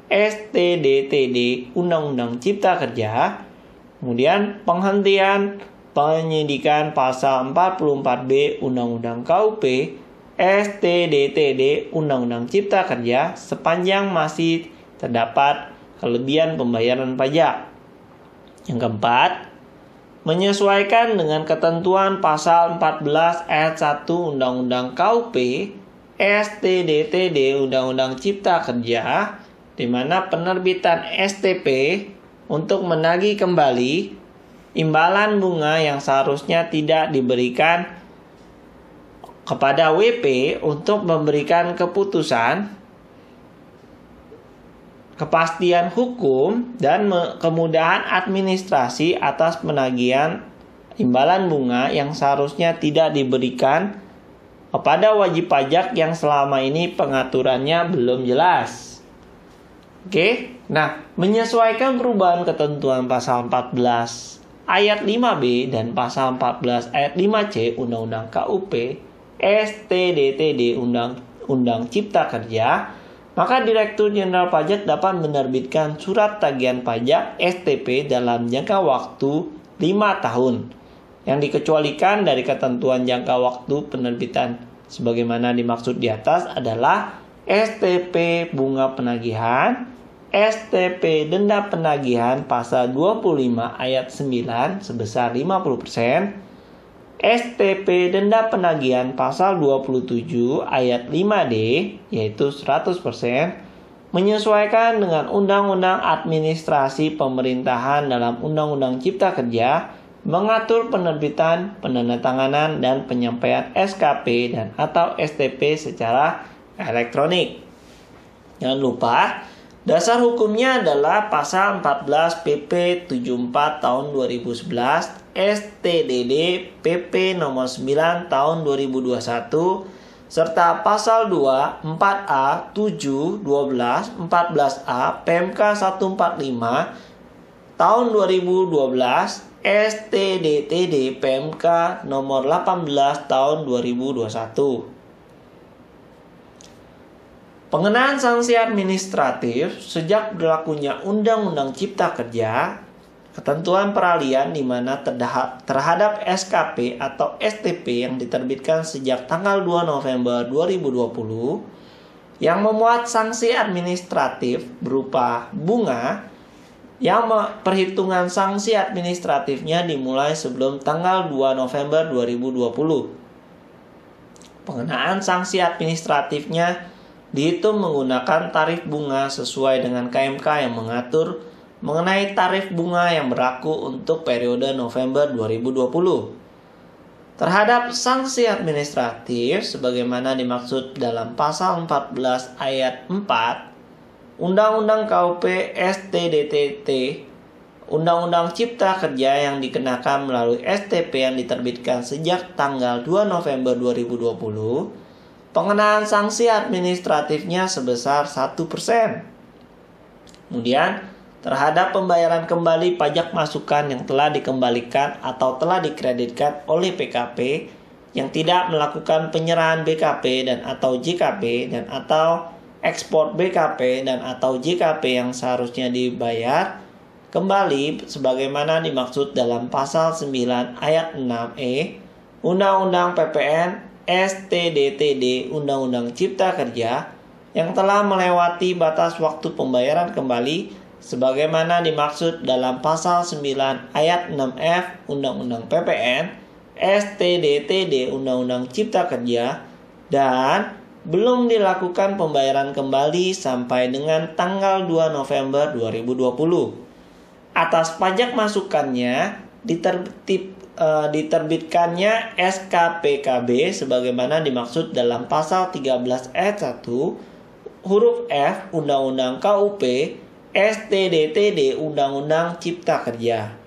STDTD Undang-Undang Cipta Kerja. Kemudian penghentian penyidikan pasal 44B Undang-Undang KUP STDTD Undang-Undang Cipta Kerja sepanjang masih terdapat kelebihan pembayaran pajak. Yang keempat, menyesuaikan dengan ketentuan pasal 14 ayat 1 Undang-Undang KUP STDTD Undang-Undang Cipta Kerja, di mana penerbitan STP untuk menagih kembali imbalan bunga yang seharusnya tidak diberikan kepada WP untuk memberikan keputusan, kepastian hukum, dan kemudahan administrasi atas penagihan imbalan bunga yang seharusnya tidak diberikan kepada wajib pajak yang selama ini pengaturannya belum jelas. Oke, nah menyesuaikan perubahan ketentuan pasal 14 ayat 5B dan pasal 14 ayat 5C Undang-Undang KUP STDTD Undang-Undang Cipta Kerja, maka Direktur Jenderal Pajak dapat menerbitkan surat tagihan pajak STP dalam jangka waktu 5 tahun. Yang dikecualikan dari ketentuan jangka waktu penerbitan sebagaimana dimaksud di atas adalah STP bunga penagihan, STP denda penagihan pasal 25 ayat 9 sebesar 50%, STP denda penagihan pasal 27 ayat 5D yaitu 100% menyesuaikan dengan Undang-Undang Administrasi Pemerintahan dalam Undang-Undang Cipta Kerja mengatur penerbitan, penandatanganan, dan penyampaian SKP dan atau STP secara elektronik. Jangan lupa, dasar hukumnya adalah pasal 14 PP 74 tahun 2011 STDD PP nomor 9 tahun 2021 serta pasal 2, 4A, 7, 12, 14A PMK 145 tahun 2012 STDTD PMK nomor 18 tahun 2021. Pengenaan sanksi administratif sejak berlakunya Undang-Undang Cipta Kerja, ketentuan peralihan di mana terhadap SKP atau STP yang diterbitkan sejak tanggal 2 November 2020 yang memuat sanksi administratif berupa bunga yang perhitungan sanksi administratifnya dimulai sebelum tanggal 2 November 2020. Pengenaan sanksi administratifnya dihitung menggunakan tarif bunga sesuai dengan KMK yang mengatur mengenai tarif bunga yang berlaku untuk periode November 2020. Terhadap sanksi administratif sebagaimana dimaksud dalam pasal 14 ayat 4 Undang-Undang KUP STDTT Undang-Undang Cipta Kerja yang dikenakan melalui STP yang diterbitkan sejak tanggal 2 November 2020, pengenaan sanksi administratifnya sebesar 1%. Kemudian, terhadap pembayaran kembali pajak masukan yang telah dikembalikan atau telah dikreditkan oleh PKP yang tidak melakukan penyerahan BKP dan atau JKP dan atau ekspor BKP dan atau JKP yang seharusnya dibayar kembali sebagaimana dimaksud dalam pasal 9 ayat 6E Undang-Undang PPN STDTD Undang-Undang Cipta Kerja yang telah melewati batas waktu pembayaran kembali sebagaimana dimaksud dalam pasal 9 ayat 6F Undang-Undang PPN STDTD Undang-Undang Cipta Kerja dan belum dilakukan pembayaran kembali sampai dengan tanggal 2 November 2020. Atas pajak masukannya diterbitkannya SKPKB sebagaimana dimaksud dalam pasal 13 ayat 1 huruf F Undang-Undang KUP STDTD Undang-Undang Cipta Kerja.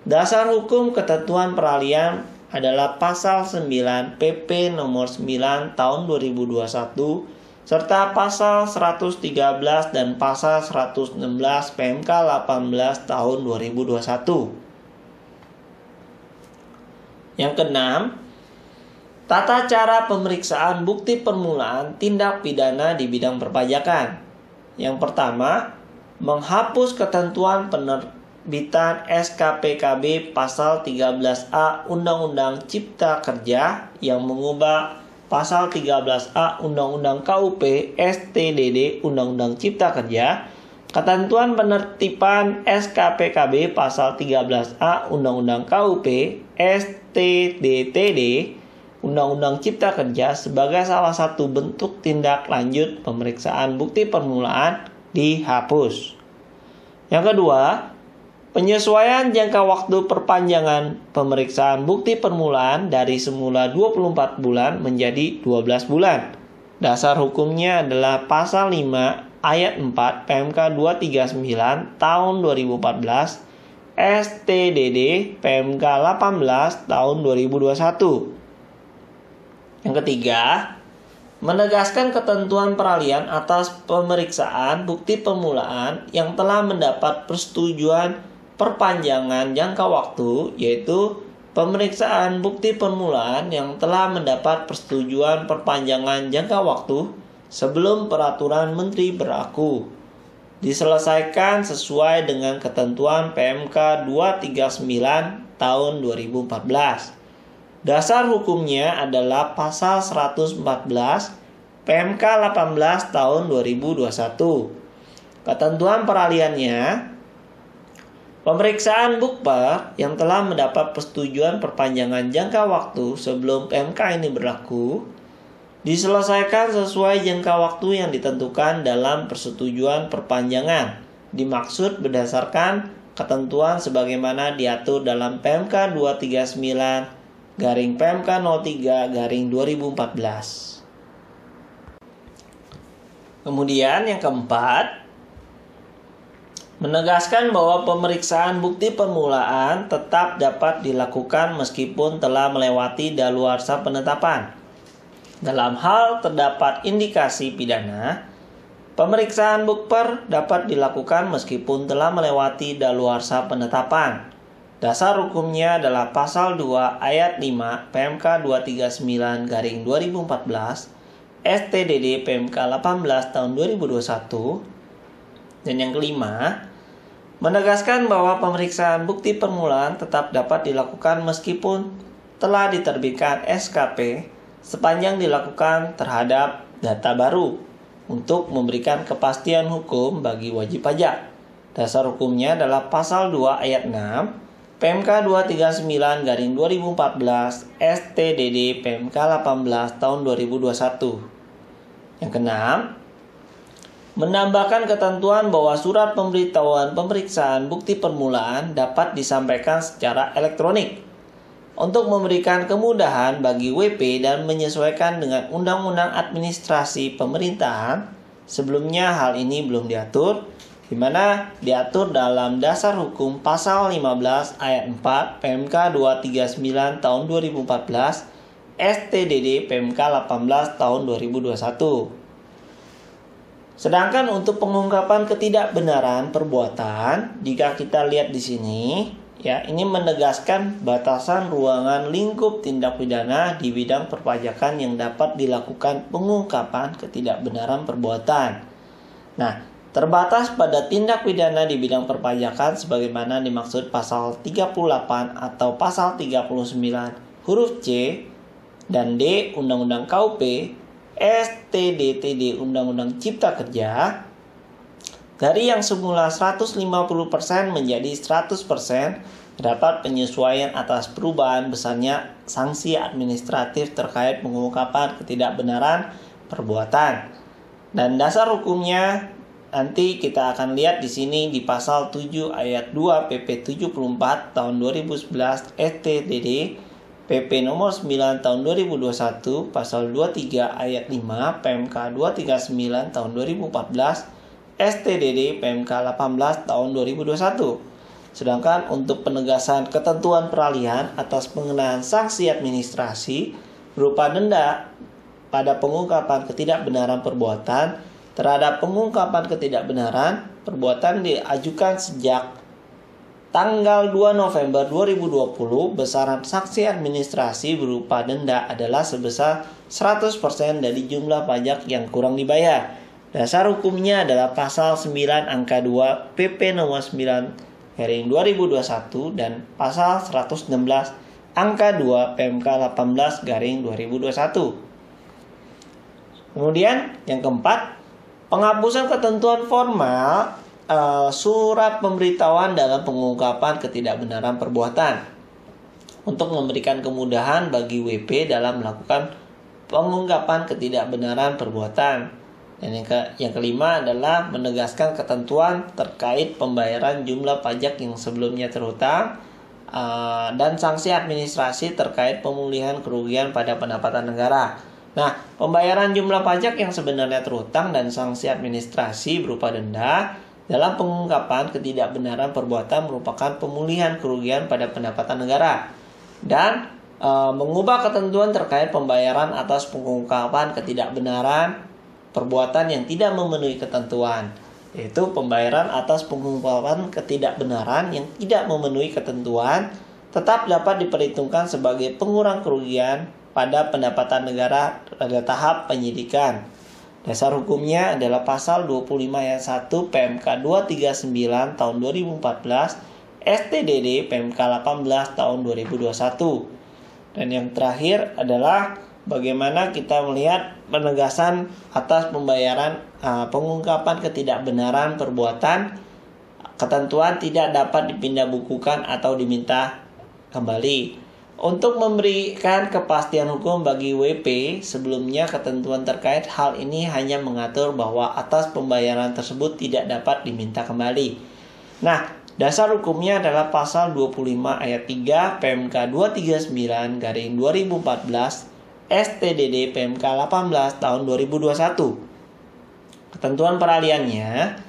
Dasar hukum ketentuan peralihan adalah pasal 9 PP nomor 9 tahun 2021 serta pasal 113 dan pasal 116 PMK 18 tahun 2021. Yang keenam, tata cara pemeriksaan bukti permulaan tindak pidana di bidang perpajakan. Yang pertama, menghapus ketentuan penerbitan SKPKB pasal 13A Undang-Undang Cipta Kerja yang mengubah pasal 13A Undang-Undang KUP STDD Undang-Undang Cipta Kerja. Ketentuan penertiban SKPKB pasal 13A Undang-Undang KUP STDTD Undang-Undang Cipta Kerja sebagai salah satu bentuk tindak lanjut pemeriksaan bukti permulaan dihapus. Yang kedua, penyesuaian jangka waktu perpanjangan pemeriksaan bukti permulaan dari semula 24 bulan menjadi 12 bulan. Dasar hukumnya adalah pasal 5 ayat 4 PMK 239 tahun 2014 STDD PMK 18 tahun 2021. Yang ketiga, menegaskan ketentuan peralihan atas pemeriksaan bukti permulaan yang telah mendapat persetujuan perpanjangan jangka waktu, yaitu pemeriksaan bukti permulaan yang telah mendapat persetujuan perpanjangan jangka waktu sebelum peraturan menteri berlaku diselesaikan sesuai dengan ketentuan PMK 239 tahun 2014. Dasar hukumnya adalah pasal 114 PMK 18 tahun 2021. Ketentuan peralihannya Pemeriksaan bukper yang telah mendapat persetujuan perpanjangan jangka waktu sebelum PMK ini berlaku diselesaikan sesuai jangka waktu yang ditentukan dalam persetujuan perpanjangan, dimaksud berdasarkan ketentuan sebagaimana diatur dalam PMK 239 PMK 03 2014. Kemudian yang keempat, menegaskan bahwa pemeriksaan bukti permulaan tetap dapat dilakukan meskipun telah melewati daluarsa penetapan. Dalam hal terdapat indikasi pidana, pemeriksaan bukper dapat dilakukan meskipun telah melewati daluarsa penetapan. Dasar hukumnya adalah pasal 2 ayat 5 PMK 239 2014, STDD PMK 18 tahun 2021. Dan yang kelima, menegaskan bahwa pemeriksaan bukti permulaan tetap dapat dilakukan meskipun telah diterbitkan SKP sepanjang dilakukan terhadap data baru untuk memberikan kepastian hukum bagi wajib pajak. Dasar hukumnya adalah pasal 2 ayat 6 PMK 239 2014 STDD PMK 18 tahun 2021. Yang keenam, menambahkan ketentuan bahwa surat pemberitahuan pemeriksaan bukti permulaan dapat disampaikan secara elektronik untuk memberikan kemudahan bagi WP dan menyesuaikan dengan Undang-Undang Administrasi Pemerintahan. Sebelumnya hal ini belum diatur, di mana diatur dalam Dasar Hukum Pasal 15 ayat 4 PMK 239 tahun 2014 STDD PMK 18 tahun 2021. Sedangkan untuk pengungkapan ketidakbenaran perbuatan, jika kita lihat di sini, ya, ini menegaskan batasan ruangan lingkup tindak pidana di bidang perpajakan yang dapat dilakukan pengungkapan ketidakbenaran perbuatan. Nah, terbatas pada tindak pidana di bidang perpajakan sebagaimana dimaksud pasal 38 atau pasal 39 huruf C dan D Undang-Undang KUP, STDTD Undang-Undang Cipta Kerja, dari yang semula 150% menjadi 100%, terdapat penyesuaian atas perubahan besarnya sanksi administratif terkait pengungkapan ketidakbenaran perbuatan. Dan dasar hukumnya nanti kita akan lihat di sini di pasal 7 ayat 2 PP 74 tahun 2011 STDD, PP nomor 9 tahun 2021, pasal 23 ayat 5 PMK 239 tahun 2014, STDD PMK 18 tahun 2021. Sedangkan untuk penegasan ketentuan peralihan atas pengenaan sanksi administrasi berupa denda pada pengungkapan ketidakbenaran perbuatan terhadap pengungkapan ketidakbenaran perbuatan diajukan sejak tanggal 2 November 2020, besaran sanksi administrasi berupa denda adalah sebesar 100% dari jumlah pajak yang kurang dibayar. Dasar hukumnya adalah pasal 9 angka 2 PP nomor 9 2021 dan pasal 116 angka 2 PMK 18 2021. Kemudian yang keempat, penghapusan ketentuan formal surat pemberitahuan dalam pengungkapan ketidakbenaran perbuatan untuk memberikan kemudahan bagi WP dalam melakukan pengungkapan ketidakbenaran perbuatan. Dan yang kelima adalah menegaskan ketentuan terkait pembayaran jumlah pajak yang sebelumnya terhutang dan sanksi administrasi terkait pemulihan kerugian pada pendapatan negara. Nah, pembayaran jumlah pajak yang sebenarnya terhutang dan sanksi administrasi berupa denda dalam pengungkapan ketidakbenaran perbuatan merupakan pemulihan kerugian pada pendapatan negara dan mengubah ketentuan terkait pembayaran atas pengungkapan ketidakbenaran perbuatan yang tidak memenuhi ketentuan, yaitu pembayaran atas pengungkapan ketidakbenaran yang tidak memenuhi ketentuan tetap dapat diperhitungkan sebagai pengurang kerugian pada pendapatan negara pada tahap penyidikan. Dasar hukumnya adalah pasal 25 ayat 1 PMK 239 tahun 2014 STDD PMK 18 tahun 2021. Dan yang terakhir adalah bagaimana kita melihat penegasan atas pembayaran pengungkapan ketidakbenaran perbuatan ketentuan tidak dapat dipindah bukukan atau diminta kembali. Untuk memberikan kepastian hukum bagi WP, sebelumnya ketentuan terkait hal ini hanya mengatur bahwa atas pembayaran tersebut tidak dapat diminta kembali. Nah, dasar hukumnya adalah pasal 25 ayat 3 PMK 239/2014 STDD PMK 18 tahun 2021. Ketentuan peralihannya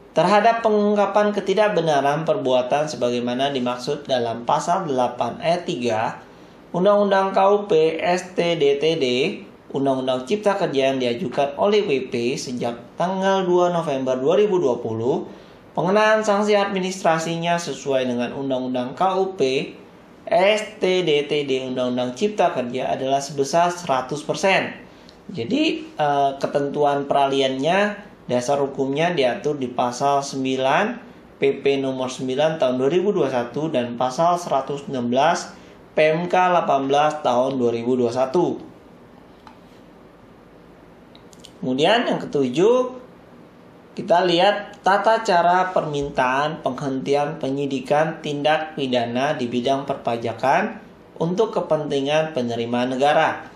terhadap pengungkapan ketidakbenaran perbuatan sebagaimana dimaksud dalam pasal 8 ayat 3 Undang-Undang KUP STDTD Undang-Undang Cipta Kerja yang diajukan oleh WP sejak tanggal 2 November 2020, pengenaan sanksi administrasinya sesuai dengan Undang-Undang KUP STDTD Undang-Undang Cipta Kerja adalah sebesar 100%. Jadi ketentuan peralihannya, dasar hukumnya diatur di pasal 9 PP nomor 9 tahun 2021 dan pasal 116 PMK 18 tahun 2021. Kemudian yang ketujuh, kita lihat tata cara permintaan penghentian penyidikan tindak pidana di bidang perpajakan untuk kepentingan penerimaan negara.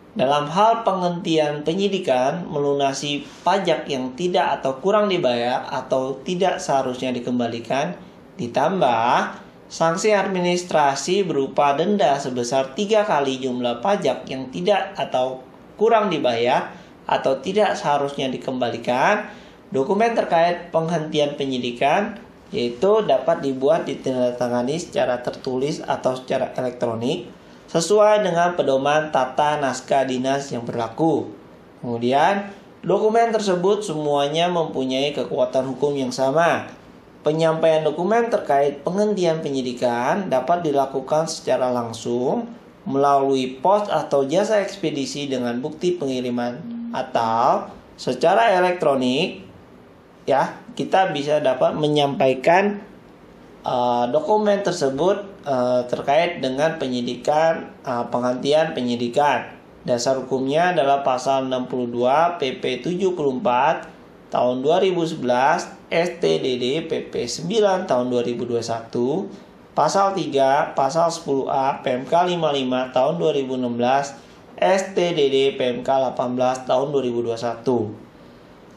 Dalam hal penghentian penyidikan, melunasi pajak yang tidak atau kurang dibayar atau tidak seharusnya dikembalikan, ditambah sanksi administrasi berupa denda sebesar 3 kali jumlah pajak yang tidak atau kurang dibayar atau tidak seharusnya dikembalikan. Dokumen terkait penghentian penyidikan yaitu dapat dibuat ditandatangani secara tertulis atau secara elektronik sesuai dengan pedoman tata naskah dinas yang berlaku. Kemudian, dokumen tersebut semuanya mempunyai kekuatan hukum yang sama. Penyampaian dokumen terkait penghentian penyidikan dapat dilakukan secara langsung melalui pos atau jasa ekspedisi dengan bukti pengiriman atau secara elektronik. Ya, kita bisa dapat menyampaikan dokumen tersebut terkait dengan penyidikan, penghentian penyidikan. Dasar hukumnya adalah pasal 62 PP 74 tahun 2011 STDD PP 9 tahun 2021, pasal 3 pasal 10A PMK 55 tahun 2016 STDD PMK 18 tahun 2021.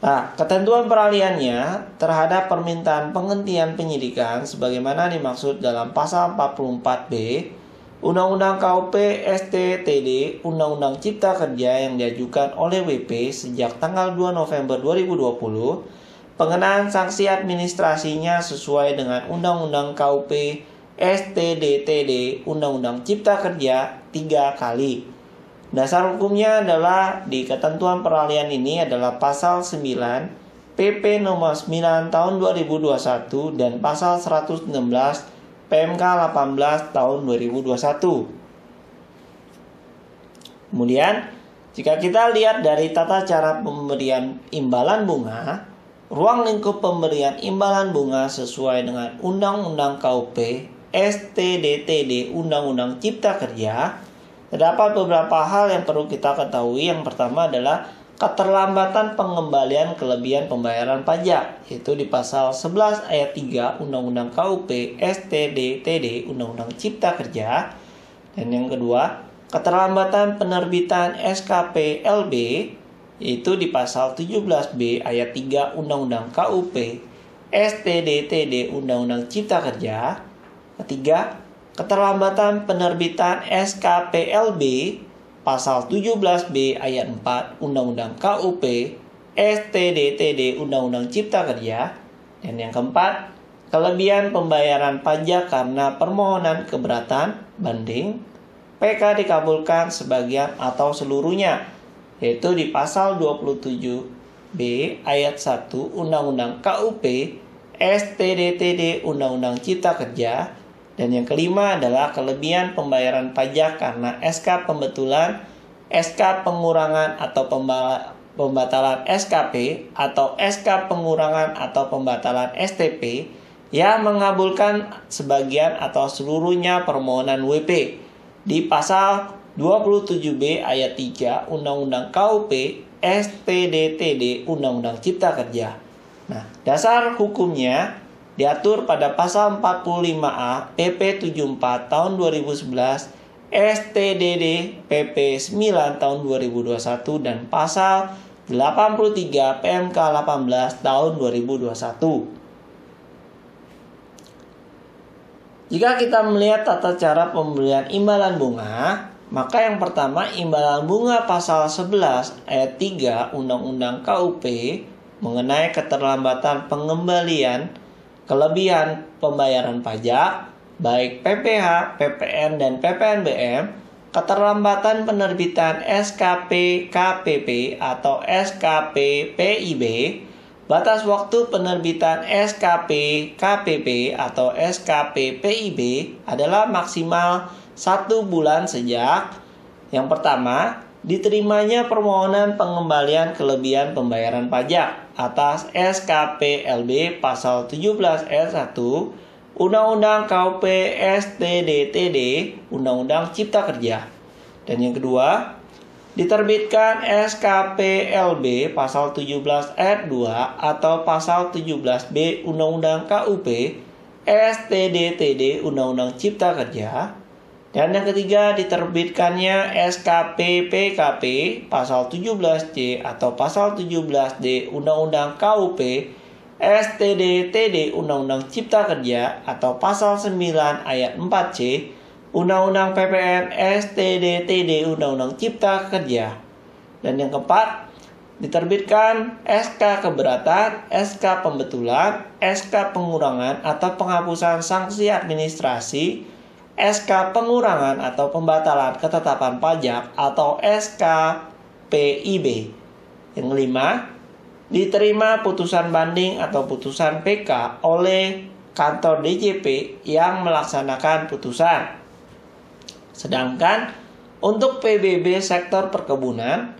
Nah, ketentuan peralihannya terhadap permintaan penghentian penyidikan sebagaimana dimaksud dalam pasal 44B Undang-Undang KUP STTD Undang-Undang Cipta Kerja yang diajukan oleh WP sejak tanggal 2 November 2020, pengenaan sanksi administrasinya sesuai dengan Undang-Undang KUP STDTD Undang-Undang Cipta Kerja 3 kali. Dasar hukumnya adalah di ketentuan peralihan ini adalah pasal 9 PP nomor 9 tahun 2021 dan pasal 116 PMK 18 tahun 2021. Kemudian, jika kita lihat dari tata cara pemberian imbalan bunga, ruang lingkup pemberian imbalan bunga sesuai dengan Undang-Undang KUP STDTD Undang-Undang Cipta Kerja, terdapat beberapa hal yang perlu kita ketahui. Yang pertama adalah keterlambatan pengembalian kelebihan pembayaran pajak, yaitu di pasal 11 ayat 3 Undang-Undang KUP STDTD Undang-Undang Cipta Kerja. Dan yang kedua, keterlambatan penerbitan SKP LB, yaitu di pasal 17B ayat 3 Undang-Undang KUP STDTD Undang-Undang Cipta Kerja. Ketiga, keterlambatan penerbitan SKPLB pasal 17B ayat 4 Undang-Undang KUP STDTD Undang-Undang Cipta Kerja. Dan yang keempat, kelebihan pembayaran pajak karena permohonan keberatan banding PK dikabulkan sebagian atau seluruhnya, yaitu di pasal 27B ayat 1 Undang-Undang KUP STDTD Undang-Undang Cipta Kerja. Dan yang kelima adalah kelebihan pembayaran pajak karena SK pembetulan, SK pengurangan atau pembatalan SKP atau SK pengurangan atau pembatalan STP yang mengabulkan sebagian atau seluruhnya permohonan WP di pasal 27B ayat 3 Undang-Undang KUP STDTD Undang-Undang Cipta Kerja. Nah, dasar hukumnya diatur pada pasal 45A PP 74 tahun 2011, STDD PP 9 tahun 2021, dan pasal 83 PMK 18 tahun 2021. Jika kita melihat tata cara pemberian imbalan bunga, maka yang pertama, imbalan bunga pasal 11 ayat 3 Undang-Undang KUP mengenai keterlambatan pengembalian kelebihan pembayaran pajak, baik PPh, PPN, dan PPNBM, keterlambatan penerbitan SKP KPP atau SKP PIB, batas waktu penerbitan SKP KPP atau SKP PIB adalah maksimal 1 bulan sejak yang pertama, diterimanya permohonan pengembalian kelebihan pembayaran pajak atas SKP LB pasal 17 ayat 1 Undang-Undang KUP STDTD Undang-Undang Cipta Kerja. Dan yang kedua, diterbitkan SKP LB pasal 17 ayat 2 atau pasal 17B Undang-Undang KUP STDTD Undang-Undang Cipta Kerja. Dan yang ketiga, diterbitkannya SKP PKP pasal 17C atau pasal 17D Undang-Undang KUP STDTD Undang-Undang Cipta Kerja atau pasal 9 ayat 4C Undang-Undang PPN STDTD Undang-Undang Cipta Kerja. Dan yang keempat, diterbitkan SK keberatan, SK pembetulan, SK pengurangan atau penghapusan sanksi administrasi, SK pengurangan atau pembatalan ketetapan pajak atau SK PIB. Yang kelima, diterima putusan banding atau putusan PK oleh kantor DJP yang melaksanakan putusan. Sedangkan untuk PBB sektor perkebunan,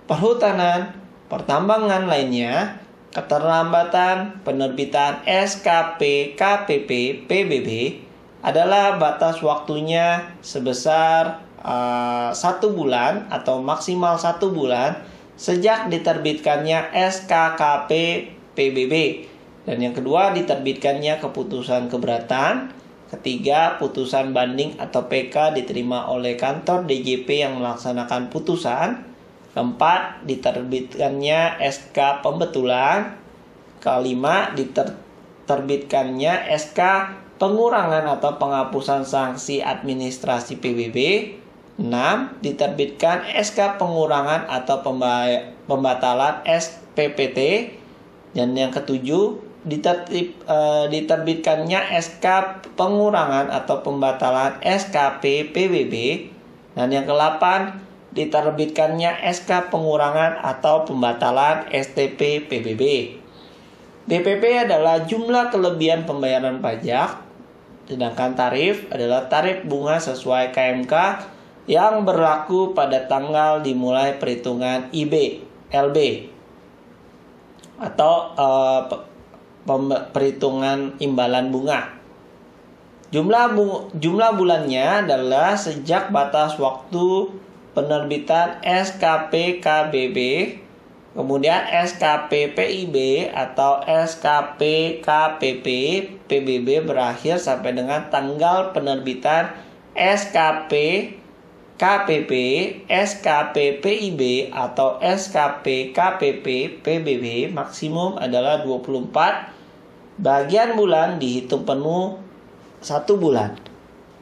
perhutanan, pertambangan lainnya, keterlambatan penerbitan SKP KPP PBB adalah batas waktunya sebesar 1 bulan atau maksimal 1 bulan sejak diterbitkannya SKKP PBB. Dan yang kedua, diterbitkannya keputusan keberatan. Ketiga, putusan banding atau PK diterima oleh kantor DJP yang melaksanakan putusan. Keempat, diterbitkannya SK pembetulan. Kelima, diterbitkannya SK pengurangan atau penghapusan sanksi administrasi PBB. 6. Diterbitkan SK pengurangan atau pembatalan SPPT. Dan yang ketujuh, diterbitkannya SK pengurangan atau pembatalan SKP PBB. Dan yang ke-8, diterbitkannya SK pengurangan atau pembatalan STP PBB. DPP adalah jumlah kelebihan pembayaran pajak, sedangkan tarif adalah tarif bunga sesuai KMK yang berlaku pada tanggal dimulai perhitungan IB, LB atau perhitungan imbalan bunga. Jumlah bulannya adalah sejak batas waktu penerbitan SKP KBB, kemudian SKP PIB atau SKP KPP PBB berakhir sampai dengan tanggal penerbitan SKP KPP, SKP PIB atau SKP KPP PBB maksimum adalah 24 bagian bulan dihitung penuh 1 bulan.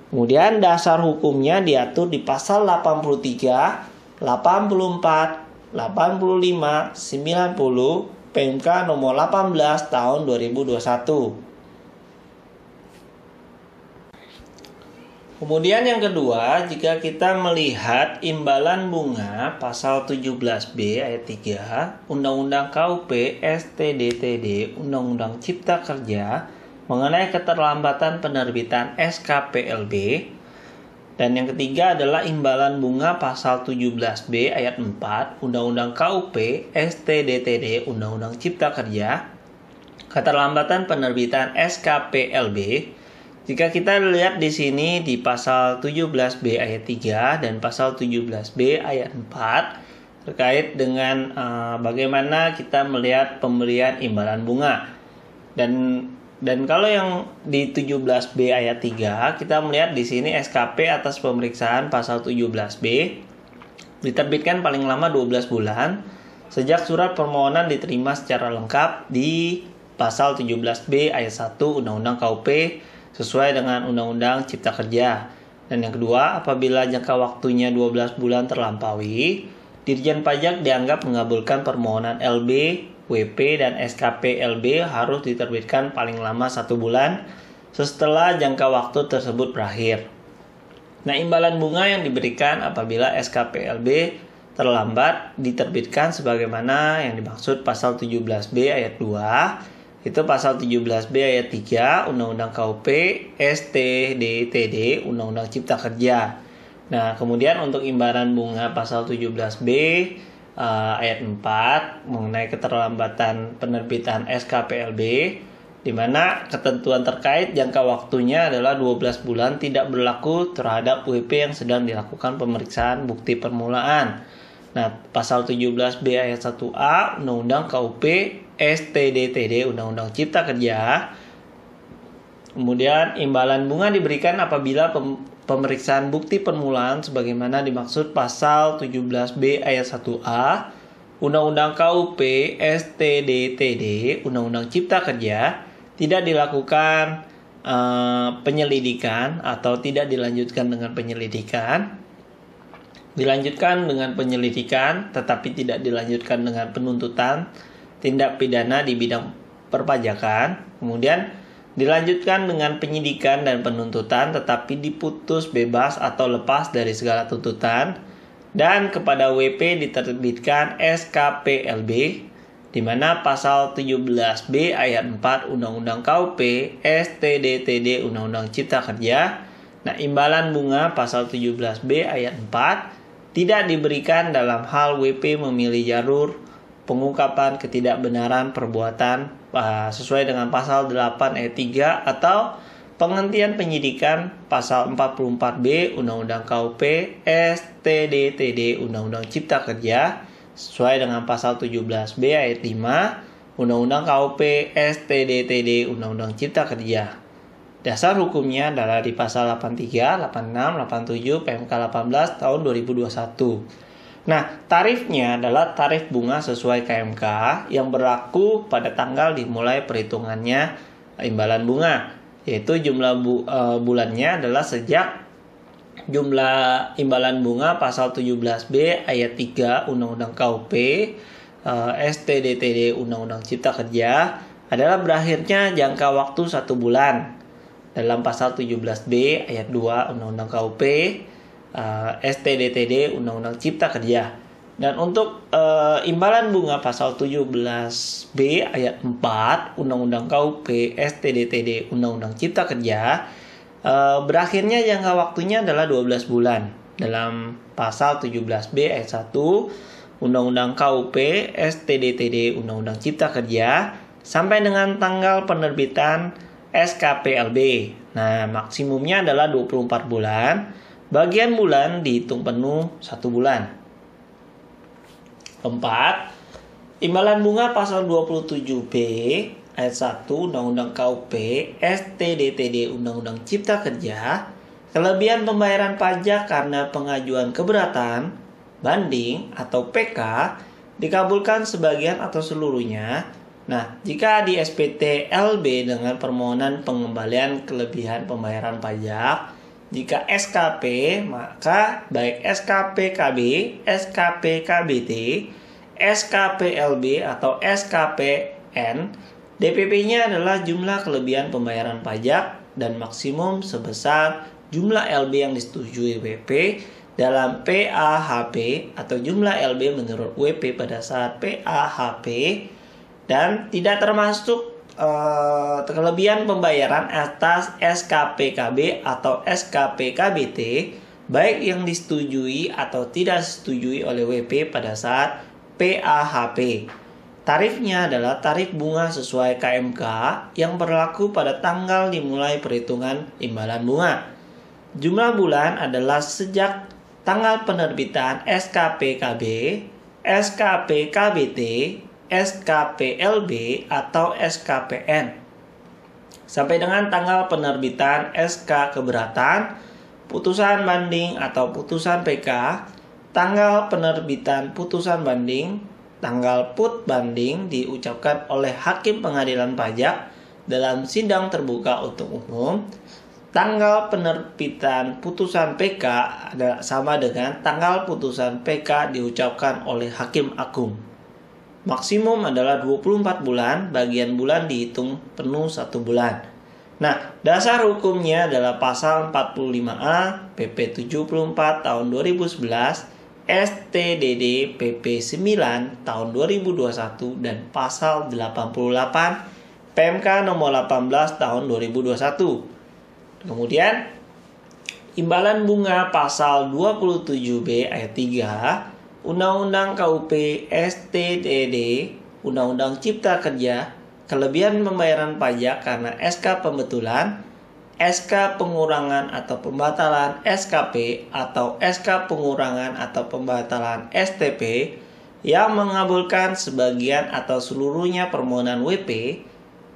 Kemudian dasar hukumnya diatur di pasal 83, 84, 85, 90 PMK nomor 18 tahun 2021. Kemudian yang kedua, jika kita melihat imbalan bunga pasal 17B ayat 3 Undang-Undang KUP STDTD Undang-Undang Cipta Kerja mengenai keterlambatan penerbitan SKPLB. Dan yang ketiga adalah imbalan bunga pasal 17B ayat 4 Undang-Undang KUP STDTD Undang-Undang Cipta Kerja keterlambatan penerbitan SKPLB. Jika kita lihat di sini di pasal 17B ayat 3 dan pasal 17B ayat 4 terkait dengan bagaimana kita melihat pemberian imbalan bunga. Dan Dan kalau yang di 17B ayat 3, kita melihat di sini SKP atas pemeriksaan pasal 17B diterbitkan paling lama 12 bulan sejak surat permohonan diterima secara lengkap di pasal 17B ayat 1 Undang-Undang KUP sesuai dengan Undang-Undang Cipta Kerja. Dan yang kedua, apabila jangka waktunya 12 bulan terlampaui, Dirjen Pajak dianggap mengabulkan permohonan LB, WP, dan SKP LB harus diterbitkan paling lama 1 bulan setelah jangka waktu tersebut berakhir. Nah, imbalan bunga yang diberikan apabila SKP LB terlambat diterbitkan sebagaimana yang dimaksud pasal 17B ayat 2, itu pasal 17B ayat 3 Undang-Undang KUP STDTD Undang-Undang Cipta Kerja. Nah, kemudian untuk imbalan bunga pasal 17B ayat 4 mengenai keterlambatan penerbitan SKPLB, di mana ketentuan terkait jangka waktunya adalah 12 bulan tidak berlaku terhadap WP yang sedang dilakukan pemeriksaan bukti permulaan. Nah, pasal 17B ayat 1A Undang-Undang KUP STDTD Undang-Undang Cipta Kerja. Kemudian imbalan bunga diberikan apabila pemeriksaan bukti permulaan sebagaimana dimaksud pasal 17B ayat 1A Undang-Undang KUP STDTD Undang-Undang Cipta Kerja tidak dilakukan penyelidikan atau tidak dilanjutkan dengan penyelidikan, dilanjutkan dengan penyelidikan tetapi tidak dilanjutkan dengan penuntutan tindak pidana di bidang perpajakan, kemudian dilanjutkan dengan penyidikan dan penuntutan tetapi diputus bebas atau lepas dari segala tuntutan, dan kepada WP diterbitkan SKPLB di mana pasal 17B ayat 4 Undang-Undang KUP STDTD Undang-Undang Cipta Kerja. Nah, imbalan bunga pasal 17B ayat 4 tidak diberikan dalam hal WP memilih jalur pengungkapan ketidakbenaran perbuatan sesuai dengan pasal 8 ayat 3 atau penghentian penyidikan pasal 44B Undang-Undang KUP STDTD Undang-Undang Cipta Kerja sesuai dengan pasal 17B ayat 5 Undang-Undang KUP STDTD Undang-Undang Cipta Kerja. Dasar hukumnya adalah di pasal 83, 86, 87 PMK 18 tahun 2021. Nah, tarifnya adalah tarif bunga sesuai KMK yang berlaku pada tanggal dimulai perhitungannya imbalan bunga, yaitu jumlah bulannya adalah sejak jumlah imbalan bunga pasal 17B ayat 3 Undang-Undang KUP STDTD Undang-Undang Cipta Kerja adalah berakhirnya jangka waktu 1 bulan dalam pasal 17B ayat 2 Undang-Undang KUP STDTD Undang-Undang Cipta Kerja. Dan untuk imbalan bunga pasal 17B ayat 4 Undang-Undang KUP STDTD Undang-Undang Cipta Kerja berakhirnya jangka waktunya adalah 12 bulan dalam pasal 17B ayat 1 Undang-Undang KUP STDTD Undang-Undang Cipta Kerja sampai dengan tanggal penerbitan SKPLB. Nah, maksimumnya adalah 24 bulan. Bagian bulan dihitung penuh 1 bulan. 4. Imbalan bunga pasal 27B ayat 1 Undang-Undang KUP STDTD Undang-Undang Cipta Kerja, kelebihan pembayaran pajak karena pengajuan keberatan, banding, atau PK dikabulkan sebagian atau seluruhnya. Nah, jika di SPT LB dengan permohonan pengembalian kelebihan pembayaran pajak, jika SKP, maka baik SKP KB, SKP KBT, SKP LB atau SKPN, DPP-nya adalah jumlah kelebihan pembayaran pajak dan maksimum sebesar jumlah LB yang disetujui WP dalam PAHP atau jumlah LB menurut WP pada saat PAHP, dan tidak termasuk kelebihan pembayaran atas SKP KB atau SKP KBT baik yang disetujui atau tidak disetujui oleh WP pada saat PAHP. Tarifnya adalah tarif bunga sesuai KMK yang berlaku pada tanggal dimulai perhitungan imbalan bunga. Jumlah bulan adalah sejak tanggal penerbitan SKP KB, SKP KBT, SKPLB atau SKPN. sampai dengan tanggal penerbitan SK keberatan, putusan banding atau putusan PK, tanggal penerbitan putusan banding, tanggal put banding diucapkan oleh Hakim Pengadilan Pajak dalam sidang terbuka untuk umum. Tanggal penerbitan putusan PK sama dengan tanggal putusan PK diucapkan oleh Hakim Agung. Maksimum adalah 24 bulan, bagian bulan dihitung penuh 1 bulan. Nah, dasar hukumnya adalah pasal 45A PP 74 tahun 2011, STDD PP 9 tahun 2021, dan pasal 88 PMK nomor 18 tahun 2021. Kemudian, imbalan bunga pasal 27B ayat 3 Undang-Undang KUP STDD, Undang-Undang Cipta Kerja, kelebihan pembayaran pajak karena SK pembetulan, SK pengurangan atau pembatalan SKP atau SK pengurangan atau pembatalan STP yang mengabulkan sebagian atau seluruhnya permohonan WP,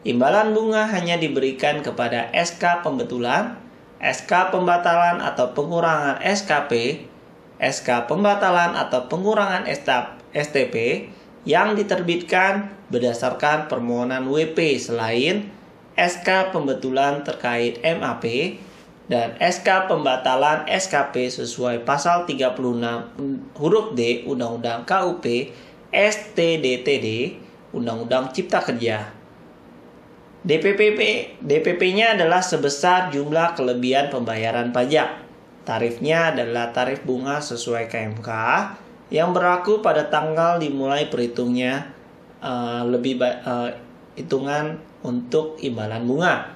imbalan bunga hanya diberikan kepada SK pembetulan, SK pembatalan atau pengurangan SKP, SK pembatalan atau pengurangan STP yang diterbitkan berdasarkan permohonan WP selain SK pembetulan terkait MAP dan SK pembatalan SKP sesuai pasal 36 huruf D Undang-Undang KUP STDTD Undang-Undang Cipta Kerja. DPP-nya adalah sebesar jumlah kelebihan pembayaran pajak. Tarifnya adalah tarif bunga sesuai KMK yang berlaku pada tanggal dimulai perhitungnya hitungan untuk imbalan bunga.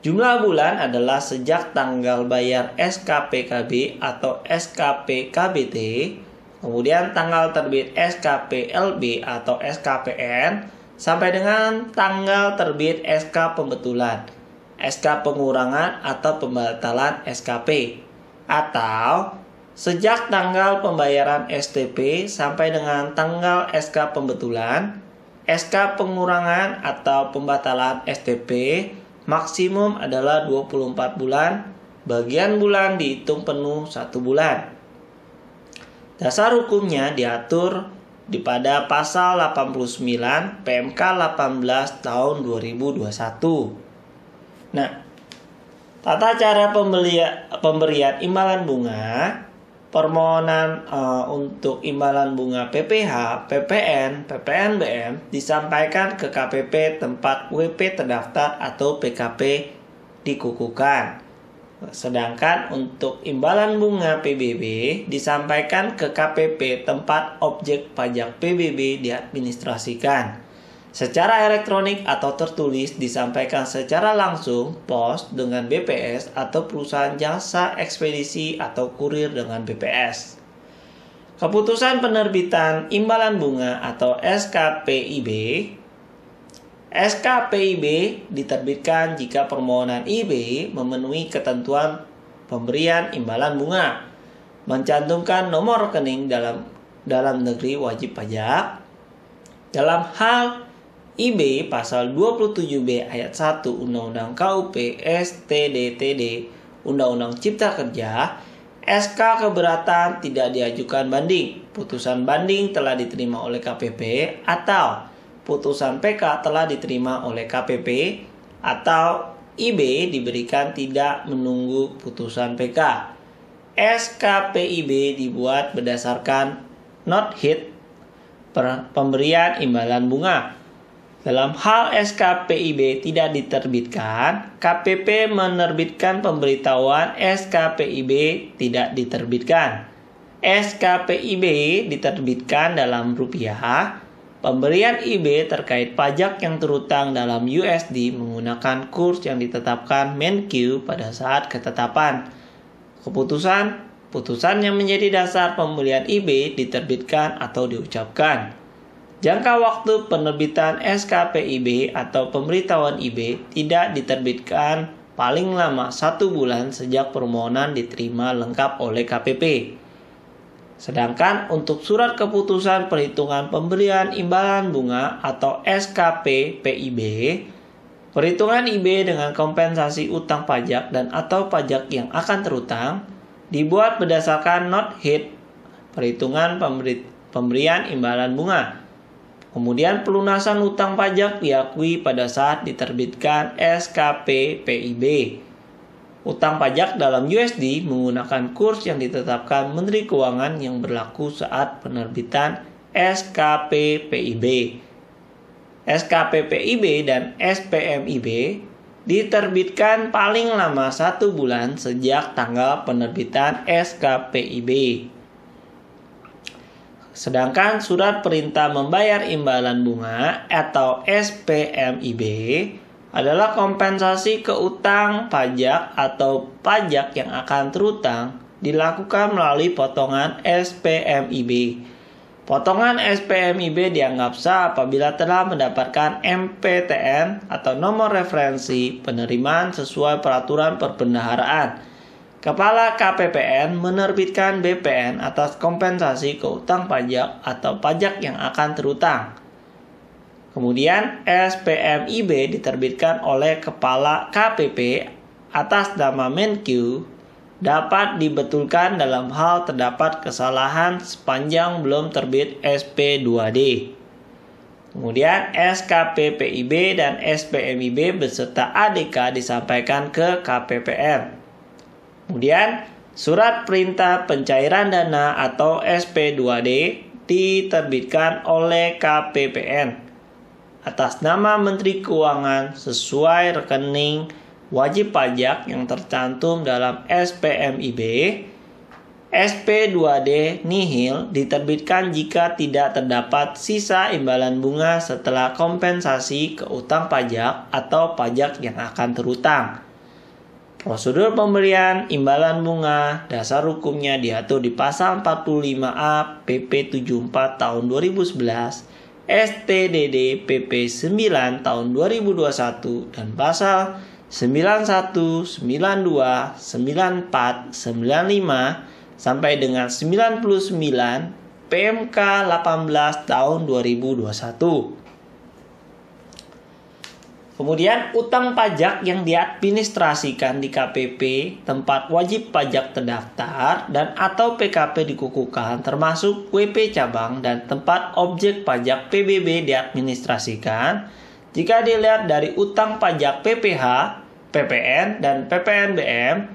Jumlah bulan adalah sejak tanggal bayar SKPKB atau SKPKBT, kemudian tanggal terbit SKPLB atau SKPN, sampai dengan tanggal terbit SK pembetulan, SK pengurangan atau pembatalan SKP. Atau sejak tanggal pembayaran STP sampai dengan tanggal SK pembetulan, SK pengurangan atau pembatalan STP, maksimum adalah 24 bulan, bagian bulan dihitung penuh 1 bulan. Dasar hukumnya diatur pada pasal 89 PMK 18 tahun 2021. Nah, tata cara pemberian imbalan bunga, permohonan untuk imbalan bunga PPH, PPN, PPNBM disampaikan ke KPP tempat WP terdaftar atau PKP dikukuhkan. Sedangkan untuk imbalan bunga PBB disampaikan ke KPP tempat objek pajak PBB diadministrasikan. Secara elektronik atau tertulis disampaikan secara langsung pos dengan BPS atau perusahaan jasa ekspedisi atau kurir dengan BPS. Keputusan penerbitan imbalan bunga atau SKPIB. SKPIB diterbitkan jika permohonan IB memenuhi ketentuan pemberian imbalan bunga, mencantumkan nomor rekening dalam negeri wajib pajak. Dalam hal IB pasal 27B ayat 1 Undang-Undang KUP STDTD Undang-Undang Cipta Kerja, SK keberatan tidak diajukan banding, putusan banding telah diterima oleh KPP atau putusan PK telah diterima oleh KPP atau IB diberikan tidak menunggu putusan PK. SKPIB dibuat berdasarkan not hit pemberian imbalan bunga. Dalam hal SKPIB tidak diterbitkan, KPP menerbitkan pemberitahuan SKPIB tidak diterbitkan. SKPIB diterbitkan dalam rupiah. Pemberian IB terkait pajak yang terutang dalam USD menggunakan kurs yang ditetapkan Menq pada saat ketetapan. Putusan yang menjadi dasar pemberian IB diterbitkan atau diucapkan. Jangka waktu penerbitan SKPIB atau pemberitahuan IB tidak diterbitkan paling lama 1 bulan sejak permohonan diterima lengkap oleh KPP. Sedangkan untuk surat keputusan perhitungan pemberian imbalan bunga atau SKPPIB, Perhitungan IB dengan kompensasi utang pajak dan atau pajak yang akan terutang dibuat berdasarkan not hit perhitungan pemberian imbalan bunga. Kemudian pelunasan utang pajak diakui pada saat diterbitkan SKP PIB. Utang pajak dalam USD menggunakan kurs yang ditetapkan Menteri Keuangan yang berlaku saat penerbitan SKP PIB. SKP PIB dan SPMIB diterbitkan paling lama 1 bulan sejak tanggal penerbitan SKPIB. Sedangkan surat perintah membayar imbalan bunga atau SPMIB adalah kompensasi ke utang pajak atau pajak yang akan terutang dilakukan melalui potongan SPMIB. Potongan SPMIB dianggap sah apabila telah mendapatkan MPTN atau nomor referensi penerimaan sesuai peraturan perbendaharaan. Kepala KPPN menerbitkan BPN atas kompensasi ke utang pajak atau pajak yang akan terutang. Kemudian SPMIB diterbitkan oleh Kepala KPP atas nama Menkyu dapat dibetulkan dalam hal terdapat kesalahan sepanjang belum terbit SP2D. Kemudian SKP PIB dan SPMIB beserta ADK disampaikan ke KPPN. Kemudian surat perintah pencairan dana atau SP2D diterbitkan oleh KPPN atas nama Menteri Keuangan sesuai rekening wajib pajak yang tercantum dalam SPMIB. SP2D nihil diterbitkan jika tidak terdapat sisa imbalan bunga setelah kompensasi ke utang pajak atau pajak yang akan terutang. Prosedur pemberian imbalan bunga dasar hukumnya diatur di pasal 45A PP 74 tahun 2011, STDD PP 9 tahun 2021 dan pasal 91, 92, 94, 95 sampai dengan 99 PMK 18 tahun 2021. Kemudian utang pajak yang diadministrasikan di KPP, tempat wajib pajak terdaftar dan atau PKP dikukuhkan termasuk WP cabang dan tempat objek pajak PBB diadministrasikan jika dilihat dari utang pajak PPH, PPN, dan PPNBM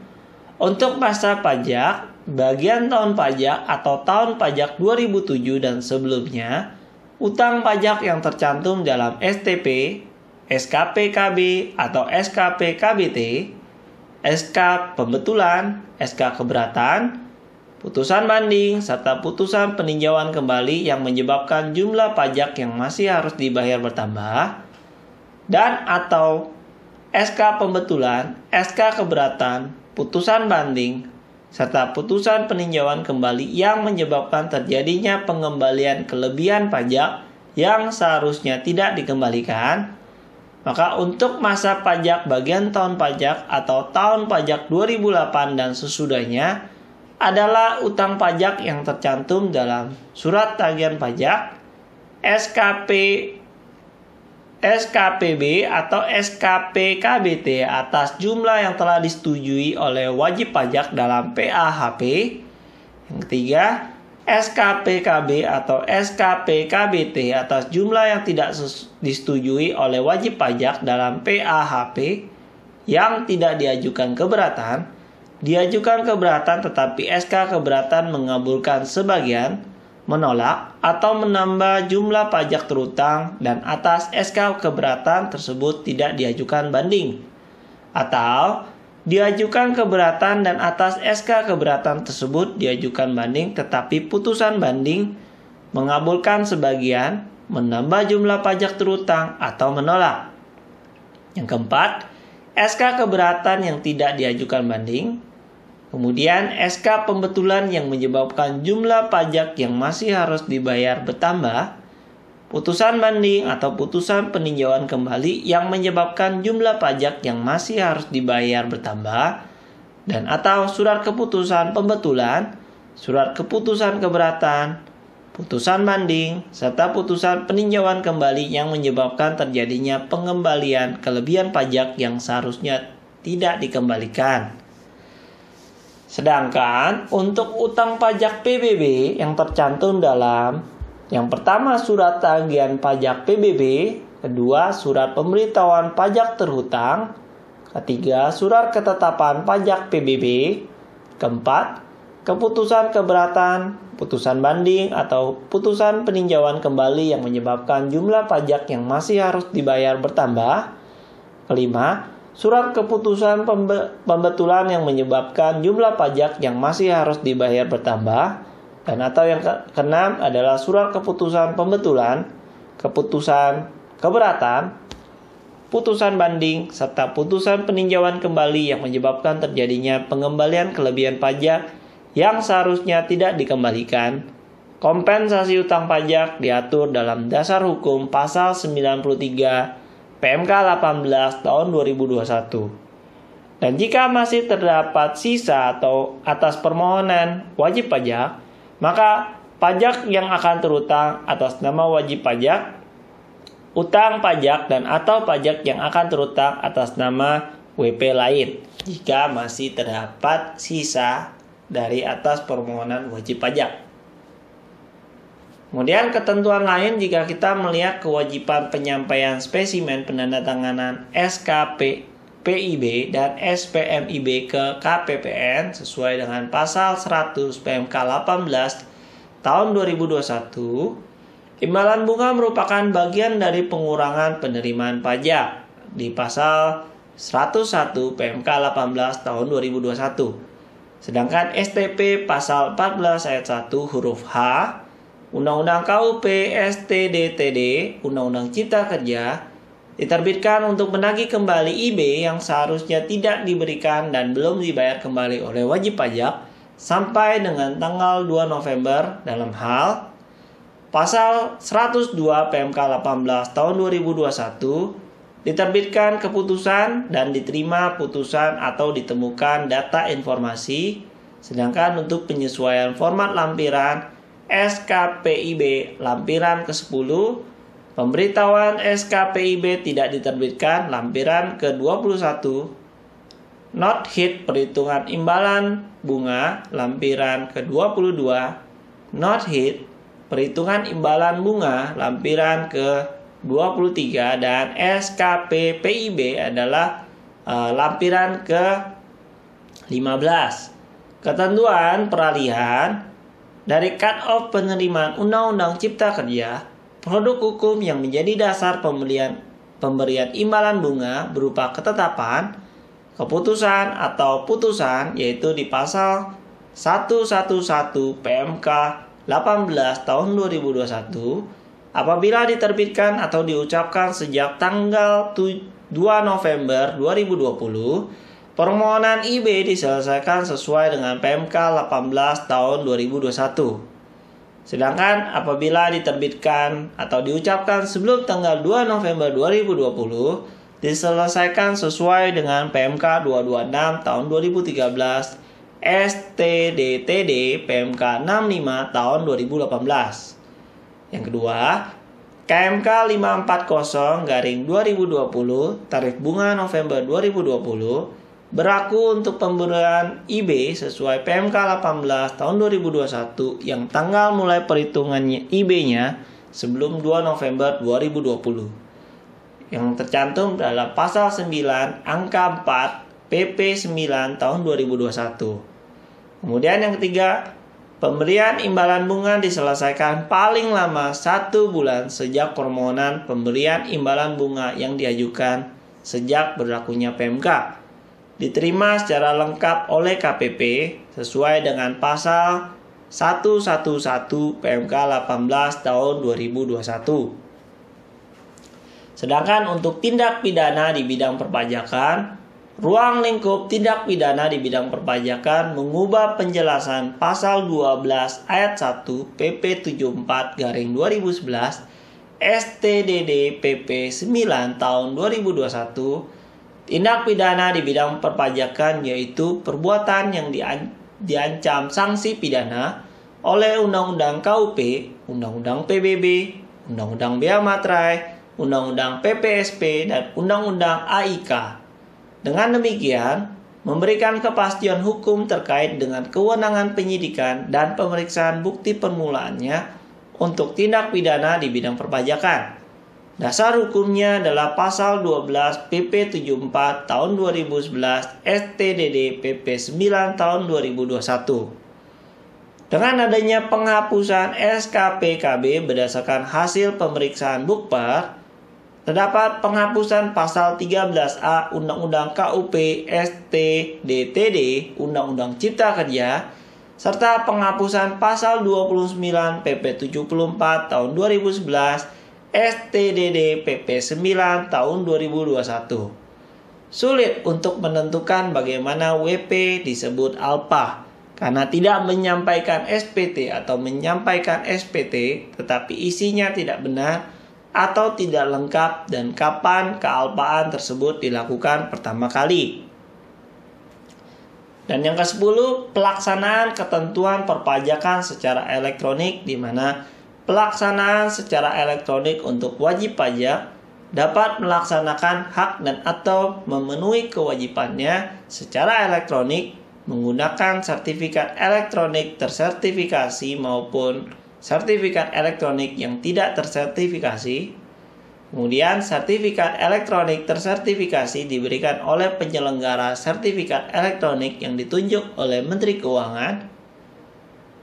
untuk masa pajak, bagian tahun pajak atau tahun pajak 2007 dan sebelumnya, utang pajak yang tercantum dalam STP, SKP KB atau SKP KBT, SK pembetulan, SK keberatan, putusan banding, serta putusan peninjauan kembali yang menyebabkan jumlah pajak yang masih harus dibayar bertambah, dan atau SK pembetulan, SK keberatan, putusan banding, serta putusan peninjauan kembali yang menyebabkan terjadinya pengembalian kelebihan pajak yang seharusnya tidak dikembalikan, maka untuk masa pajak bagian tahun pajak atau tahun pajak 2008 dan sesudahnya adalah utang pajak yang tercantum dalam surat tagihan pajak, SKPB atau SKP KBT atas jumlah yang telah disetujui oleh wajib pajak dalam PAHP. Yang ketiga, SKPKB atau SKP KBT atas jumlah yang tidak disetujui oleh wajib pajak dalam PAHP yang tidak diajukan keberatan, diajukan keberatan tetapi SK keberatan mengabulkan sebagian, menolak atau menambah jumlah pajak terutang dan atas SK keberatan tersebut tidak diajukan banding, atau diajukan keberatan dan atas SK keberatan tersebut diajukan banding tetapi putusan banding mengabulkan sebagian, menambah jumlah pajak terutang atau menolak. Yang keempat, SK keberatan yang tidak diajukan banding. Kemudian SK pembetulan yang menyebabkan jumlah pajak yang masih harus dibayar bertambah. Putusan banding atau putusan peninjauan kembali yang menyebabkan jumlah pajak yang masih harus dibayar bertambah, dan atau surat keputusan pembetulan, surat keputusan keberatan, putusan banding, serta putusan peninjauan kembali yang menyebabkan terjadinya pengembalian kelebihan pajak yang seharusnya tidak dikembalikan. Sedangkan untuk utang pajak PBB yang tercantum dalam yang pertama surat tagihan pajak PBB, kedua surat pemberitahuan pajak terhutang, ketiga surat ketetapan pajak PBB, keempat keputusan keberatan, putusan banding atau putusan peninjauan kembali yang menyebabkan jumlah pajak yang masih harus dibayar bertambah. Kelima, surat keputusan pembetulan yang menyebabkan jumlah pajak yang masih harus dibayar bertambah. Dan atau yang keenam adalah surat keputusan pembetulan, keputusan keberatan, putusan banding, serta putusan peninjauan kembali yang menyebabkan terjadinya pengembalian kelebihan pajak yang seharusnya tidak dikembalikan. Kompensasi utang pajak diatur dalam dasar hukum pasal 93 PMK 18 tahun 2021. Dan jika masih terdapat sisa atau atas permohonan wajib pajak, maka pajak yang akan terutang atas nama wajib pajak, utang pajak dan atau pajak yang akan terutang atas nama WP lain jika masih terdapat sisa dari atas permohonan wajib pajak. Kemudian ketentuan lain jika kita melihat kewajiban penyampaian spesimen penandatanganan SKP PIB dan SPMIB ke KPPN sesuai dengan pasal 100 PMK 18 tahun 2021. Imbalan bunga merupakan bagian dari pengurangan penerimaan pajak di pasal 101 PMK 18 tahun 2021. Sedangkan STP pasal 14 ayat 1 huruf H, Undang-Undang KUP STDTD, Undang-Undang Cipta Kerja, diterbitkan untuk menagih kembali IB yang seharusnya tidak diberikan dan belum dibayar kembali oleh wajib pajak sampai dengan tanggal 2 November dalam hal pasal 102 PMK 18 tahun 2021 diterbitkan keputusan dan diterima putusan atau ditemukan data informasi. Sedangkan untuk penyesuaian format lampiran SKPIB lampiran ke-10, pemberitahuan SKPIB tidak diterbitkan lampiran ke-21, not hit perhitungan imbalan bunga lampiran ke-22, not hit perhitungan imbalan bunga lampiran ke-23, dan SKP PIB adalah lampiran ke-15. Ketentuan peralihan dari cut-off penerimaan Undang-Undang Cipta Kerja, produk hukum yang menjadi dasar pemberian imbalan bunga berupa ketetapan, keputusan atau putusan, yaitu di pasal 111 PMK 18 tahun 2021, apabila diterbitkan atau diucapkan sejak tanggal 2 November 2020, permohonan IB diselesaikan sesuai dengan PMK 18 tahun 2021. Sedangkan apabila diterbitkan atau diucapkan sebelum tanggal 2 November 2020, diselesaikan sesuai dengan PMK 226 tahun 2013 STDTD PMK 65 tahun 2018. Yang kedua, KMK 540/2020 tarif bunga November 2020 berlaku untuk pemberian IB sesuai PMK 18 tahun 2021 yang tanggal mulai perhitungannya IB-nya sebelum 2 November 2020 yang tercantum dalam pasal 9 angka 4 PP 9 tahun 2021. Kemudian yang ketiga, pemberian imbalan bunga diselesaikan paling lama 1 bulan sejak permohonan pemberian imbalan bunga yang diajukan sejak berlakunya PMK diterima secara lengkap oleh KPP sesuai dengan pasal 111 PMK 18 tahun 2021. Sedangkan untuk tindak pidana di bidang perpajakan, ruang lingkup tindak pidana di bidang perpajakan mengubah penjelasan pasal 12 ayat 1 PP 74/2011 STDD PP 9 tahun 2021. Tindak pidana di bidang perpajakan yaitu perbuatan yang diancam sanksi pidana oleh Undang-Undang KUP, Undang-Undang PBB, Undang-Undang Bea Materai, Undang-Undang PPSP, dan Undang-Undang AIK. Dengan demikian, memberikan kepastian hukum terkait dengan kewenangan penyidikan dan pemeriksaan bukti permulaannya untuk tindak pidana di bidang perpajakan. Dasar hukumnya adalah Pasal 12 PP 74 tahun 2011 STDD PP 9 tahun 2021. Dengan adanya penghapusan SKPKB berdasarkan hasil pemeriksaan Bukper, terdapat penghapusan pasal 13A Undang-Undang KUP STDTD Undang-Undang Cipta Kerja, serta penghapusan pasal 29 PP 74 tahun 2011 STDD PP 9 tahun 2021. Sulit untuk menentukan bagaimana WP disebut alpha, karena tidak menyampaikan SPT atau menyampaikan SPT tetapi isinya tidak benar atau tidak lengkap, dan kapan kealpaan tersebut dilakukan pertama kali. Dan yang ke-10, pelaksanaan ketentuan perpajakan secara elektronik, di mana pelaksanaan secara elektronik untuk wajib pajak dapat melaksanakan hak dan atau memenuhi kewajibannya secara elektronik menggunakan sertifikat elektronik tersertifikasi maupun sertifikat elektronik yang tidak tersertifikasi. Kemudian, sertifikat elektronik tersertifikasi diberikan oleh penyelenggara sertifikat elektronik yang ditunjuk oleh Menteri Keuangan.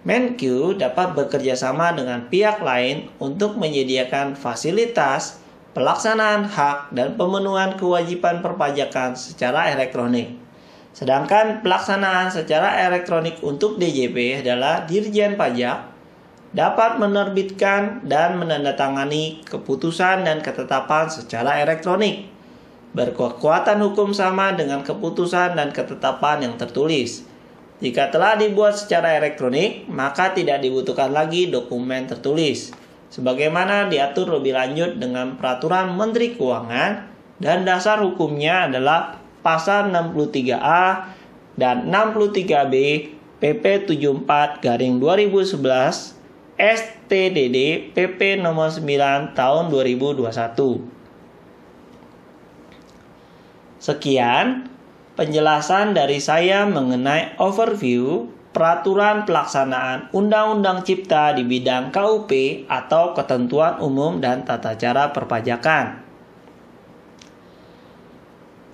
Menq dapat bekerja sama dengan pihak lain untuk menyediakan fasilitas pelaksanaan hak dan pemenuhan kewajiban perpajakan secara elektronik. Sedangkan pelaksanaan secara elektronik untuk DJP adalah Dirjen Pajak dapat menerbitkan dan menandatangani keputusan dan ketetapan secara elektronik, berkekuatan hukum sama dengan keputusan dan ketetapan yang tertulis. Jika telah dibuat secara elektronik, maka tidak dibutuhkan lagi dokumen tertulis, sebagaimana diatur lebih lanjut dengan Peraturan Menteri Keuangan, dan dasar hukumnya adalah Pasal 63A dan 63B PP 74/2011 STDD PP nomor 9 tahun 2021. Sekian penjelasan dari saya mengenai overview peraturan pelaksanaan Undang-Undang Cipta di bidang KUP atau Ketentuan Umum dan Tata Cara Perpajakan.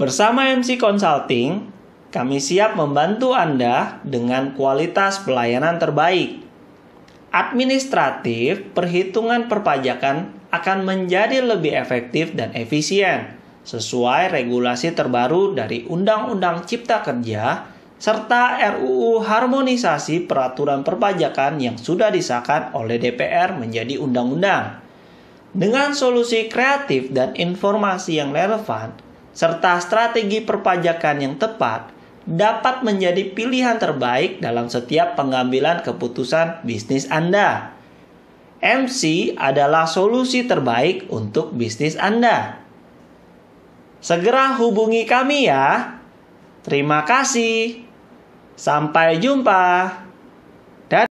Bersama MC Consulting, kami siap membantu Anda dengan kualitas pelayanan terbaik. Administratif perhitungan perpajakan akan menjadi lebih efektif dan efisien sesuai regulasi terbaru dari Undang-Undang Cipta Kerja serta RUU Harmonisasi Peraturan Perpajakan yang sudah disahkan oleh DPR menjadi undang-undang. Dengan solusi kreatif dan informasi yang relevan serta strategi perpajakan yang tepat dapat menjadi pilihan terbaik dalam setiap pengambilan keputusan bisnis Anda. MC adalah solusi terbaik untuk bisnis Anda. Segera hubungi kami ya. Terima kasih. Sampai jumpa.